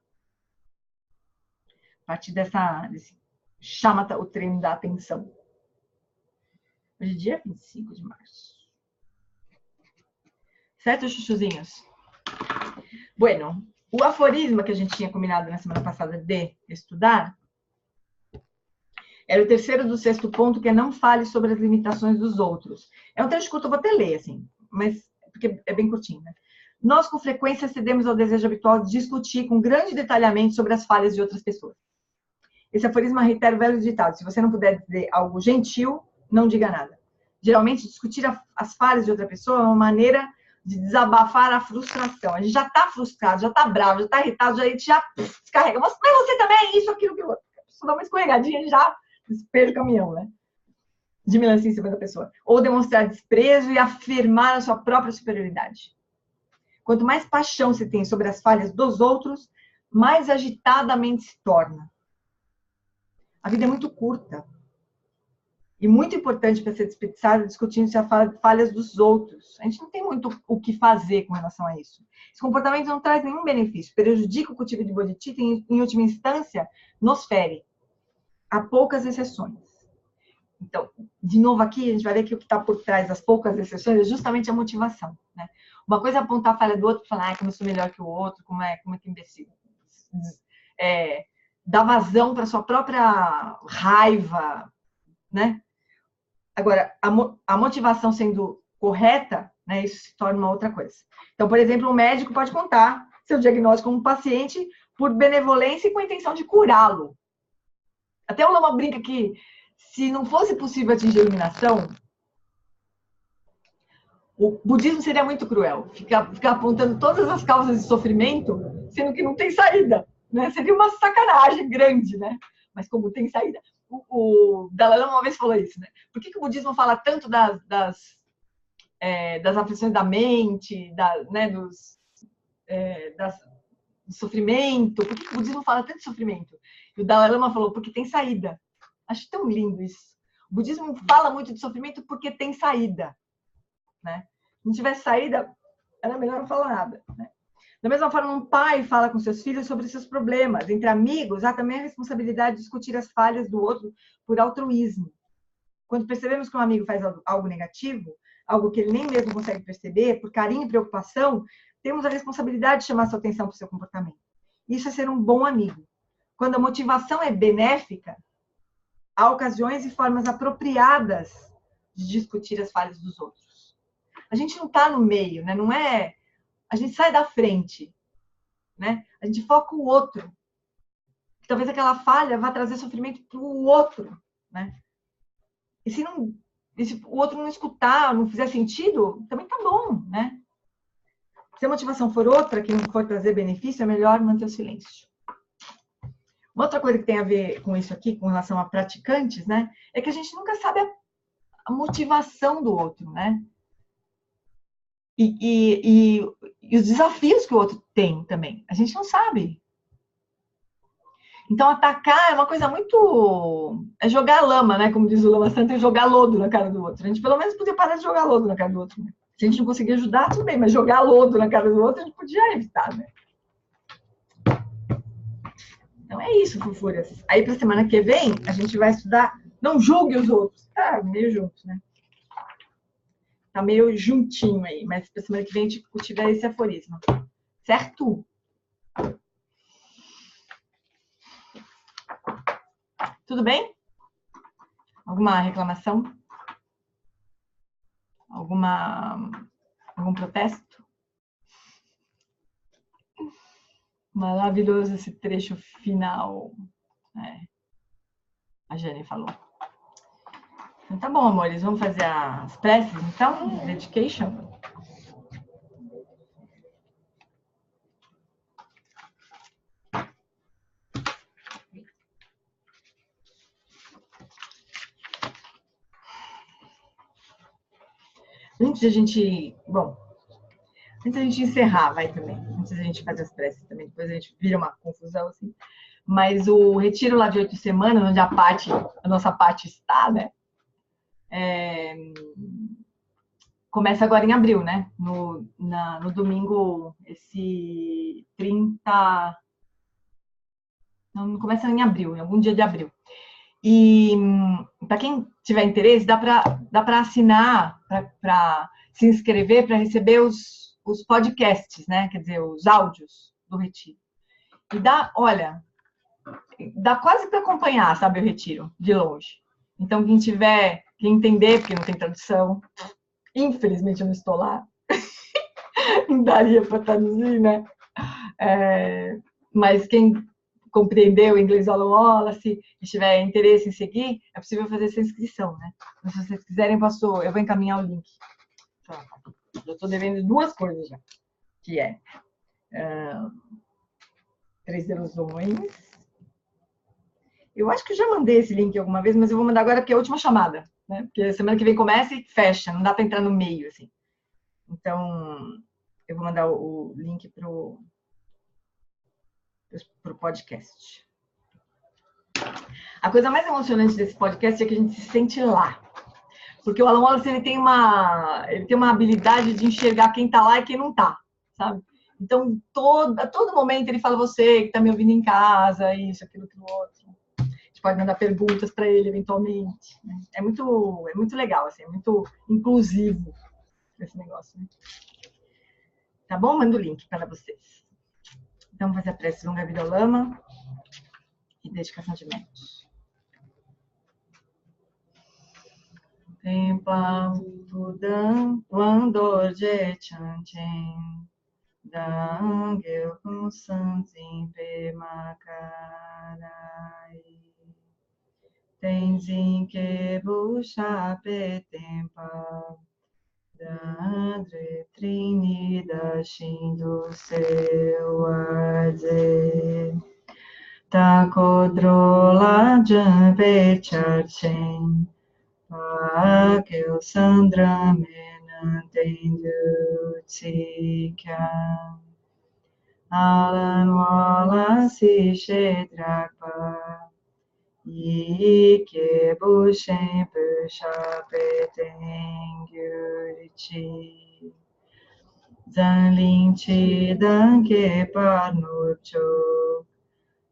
B: A partir desse shamatha, o treino da atenção. Hoje é dia 25 de março. Certo, chuchuzinhos? Bueno, o aforisma que a gente tinha combinado na semana passada de estudar era o terceiro do sexto ponto, que é não fale sobre as limitações dos outros. É um trecho curto, eu vou até ler, assim, mas porque é bem curtinho, né? Nós, com frequência, cedemos ao desejo habitual de discutir com grande detalhamento sobre as falhas de outras pessoas. Esse aforisma reitera o velho ditado: se você não puder dizer algo gentil, não diga nada. Geralmente, discutir as falhas de outra pessoa é uma maneira de desabafar a frustração. A gente já está frustrado, já está bravo, já está irritado, a gente já descarrega. Mas você também, isso, aquilo, aquilo. A pessoa dá uma escorregadinha e já despeja o caminhão, né? De melancia em cima da pessoa. Ou demonstrar desprezo e afirmar a sua própria superioridade. Quanto mais paixão você tem sobre as falhas dos outros, mais agitada a mente se torna. A vida é muito curta. E muito importante para ser desperdiçada discutindo as falhas dos outros. A gente não tem muito o que fazer com relação a isso. Esse comportamento não traz nenhum benefício, prejudica o cultivo de bodhicitta e, em última instância, nos fere. Há poucas exceções. Então, de novo aqui, a gente vai ver que o que está por trás das poucas exceções é justamente a motivação, né? Uma coisa é apontar a falha do outro e falar, como eu sou melhor que o outro, como é que imbecil. Dá vazão para sua própria raiva, né? Agora, a motivação sendo correta, né, isso se torna uma outra coisa. Então, por exemplo, um médico pode contar seu diagnóstico como paciente por benevolência e com a intenção de curá-lo. Até o Lama brinca que, se não fosse possível atingir a iluminação, o budismo seria muito cruel. Ficar apontando todas as causas de sofrimento, sendo que não tem saída, né? Seria uma sacanagem grande, né? Mas como tem saída. O Dalai Lama uma vez falou isso, né? Por que o budismo fala tanto das aflições da mente, do sofrimento? Por que o budismo fala tanto de sofrimento? E o Dalai Lama falou, porque tem saída. Acho tão lindo isso. O budismo fala muito de sofrimento porque tem saída, né? Se não tivesse saída, era melhor não falar nada, né? Da mesma forma, um pai fala com seus filhos sobre seus problemas. Entre amigos, há também a responsabilidade de discutir as falhas do outro por altruísmo. Quando percebemos que um amigo faz algo negativo, algo que ele nem mesmo consegue perceber, por carinho e preocupação, temos a responsabilidade de chamar sua atenção para o seu comportamento. Isso é ser um bom amigo. Quando a motivação é benéfica, há ocasiões e formas apropriadas de discutir as falhas dos outros. A gente não está no meio, né? Não é... A gente sai da frente, né? A gente foca o outro. Talvez aquela falha vá trazer sofrimento para o outro, né? E se o outro não escutar, não fizer sentido, também tá bom, né? Se a motivação for outra, que não for trazer benefício, é melhor manter o silêncio. Uma outra coisa que tem a ver com isso aqui, com relação a praticantes, né? É que a gente nunca sabe a motivação do outro, né? E os desafios que o outro tem também. A gente não sabe. Então, atacar é uma coisa muito... É jogar lama, né? Como diz o Lama Santo, é jogar lodo na cara do outro. A gente, pelo menos, podia parar de jogar lodo na cara do outro, né? Se a gente não conseguir ajudar, tudo bem, mas jogar lodo na cara do outro, a gente podia evitar, né? Então é isso, fofuras. Aí para semana que vem, a gente vai estudar Não Julgue os Outros. Tá meio junto, né? Tá meio juntinho aí, mas para semana que vem a gente cultiva esse aforismo. Certo? Tudo bem? Alguma reclamação? Algum protesto? Maravilhoso esse trecho final. A Jane falou. Então tá bom, amores. Vamos fazer as preces, então? Dedication? Antes da gente encerrar, vai também. Antes da gente fazer as preces também, depois a gente vira uma confusão, assim. Mas o retiro lá de 8 semanas, onde a nossa Paty está, né? Começa agora em abril, né? No domingo, esse 30... Não, começa em abril, em algum dia de abril. E para quem tiver interesse, dá para assinar, para se inscrever, para receber os podcasts, né? Quer dizer, os áudios do retiro. E dá quase para acompanhar, sabe, o retiro, de longe. Então, quem entender, porque não tem tradução, infelizmente eu não estou lá, não daria para traduzir, né? Mas quem compreendeu o inglês do Alan Wallace e tiver interesse em seguir, é possível fazer essa inscrição, né? Mas se vocês quiserem, eu vou encaminhar o link. Eu estou devendo 2 coisas já, que é 3 delusões. Eu acho que eu já mandei esse link alguma vez, mas eu vou mandar agora porque é a última chamada, né? Porque semana que vem começa e fecha, não dá para entrar no meio, assim. Então, eu vou mandar o link pro podcast. A coisa mais emocionante desse podcast é que a gente se sente lá. Porque o Alan Wallace ele tem uma habilidade de enxergar quem está lá e quem não está, sabe? Então, a todo momento ele fala você que está me ouvindo em casa, isso, aquilo, outro. A gente pode mandar perguntas para ele, eventualmente. Né? É muito legal, assim, é muito inclusivo esse negócio. Né? Tá bom? Mando o link para vocês. Então, vamos fazer a prece Longa Vida ao Lama e dedicação de méritos. Tempa Budam Wando Je Chanchen Dang Eu Kun San Zin Pe Makarai Tenzin Que Busha Pe Tempa Dandre Trini Da Shin Do Seu Arze Takodrola Jan Pe Charchen que o Sandra menantendo tika Alan Wallace Shedrapa e que bushem puxa petenguriti Zanlinchi danke parnucho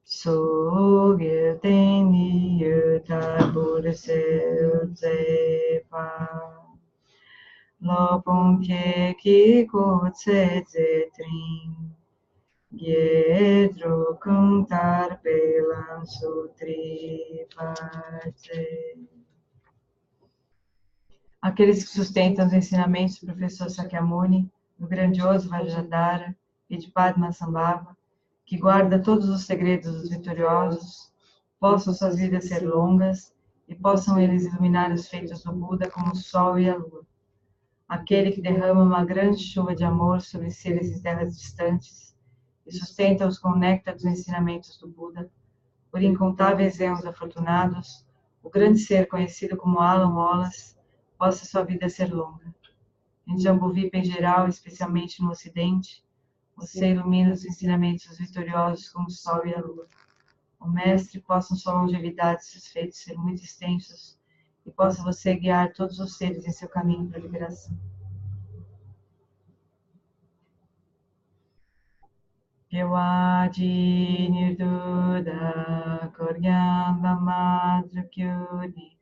B: Sogil teni yuta burseu zepa Lopon ke ki kotse zetrin Gedro cantar pelan sutri parte Aqueles que sustentam os ensinamentos do professor Sakyamuni, do grandioso Vajradhara e de Padmasambhava, que guarda todos os segredos dos vitoriosos, possam suas vidas ser longas e possam eles iluminar os feitos do Buda como o sol e a lua. Aquele que derrama uma grande chuva de amor sobre seres em terras distantes e sustenta-os com o néctar dos ensinamentos do Buda, por incontáveis éons afortunados, o grande ser conhecido como Alan Wallace, possa sua vida ser longa. Em Jambuvipa em geral, especialmente no Ocidente, você ilumina os ensinamentos vitoriosos como o sol e a lua. O mestre possa sua longevidade e seus feitos ser muito extensos e possa você guiar todos os seres em seu caminho para a liberação. Gyawadi Nirduda Koryamba Madrukyudi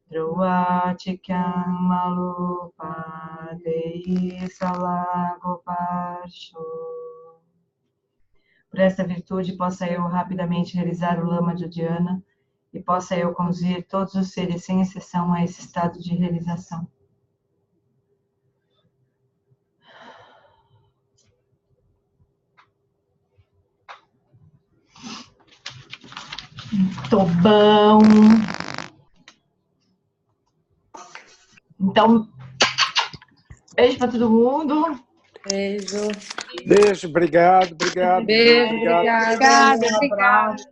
B: Droa Chikang Malupa Dei Salagoparsho. Por essa virtude, possa eu rapidamente realizar o Lama de Dhyana e possa eu conduzir todos os seres, sem exceção, a esse estado de realização. Muito bom! Então, beijo para todo mundo.
E: Beijo.
F: Beijo, obrigado.
E: Beijo, obrigada.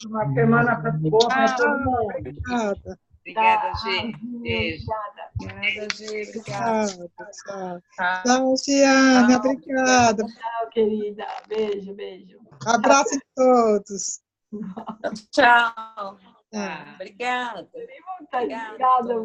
G: Uma semana boa para todo mundo.
E: Obrigada.
B: Obrigada, Gê. Beijo.
E: Obrigada, Gê. Obrigada.
H: Tchau, Giana. Obrigada.
B: Tchau, querida. Beijo, beijo.
H: Abraço a todos.
G: Tchau. Obrigada.
B: Obrigada.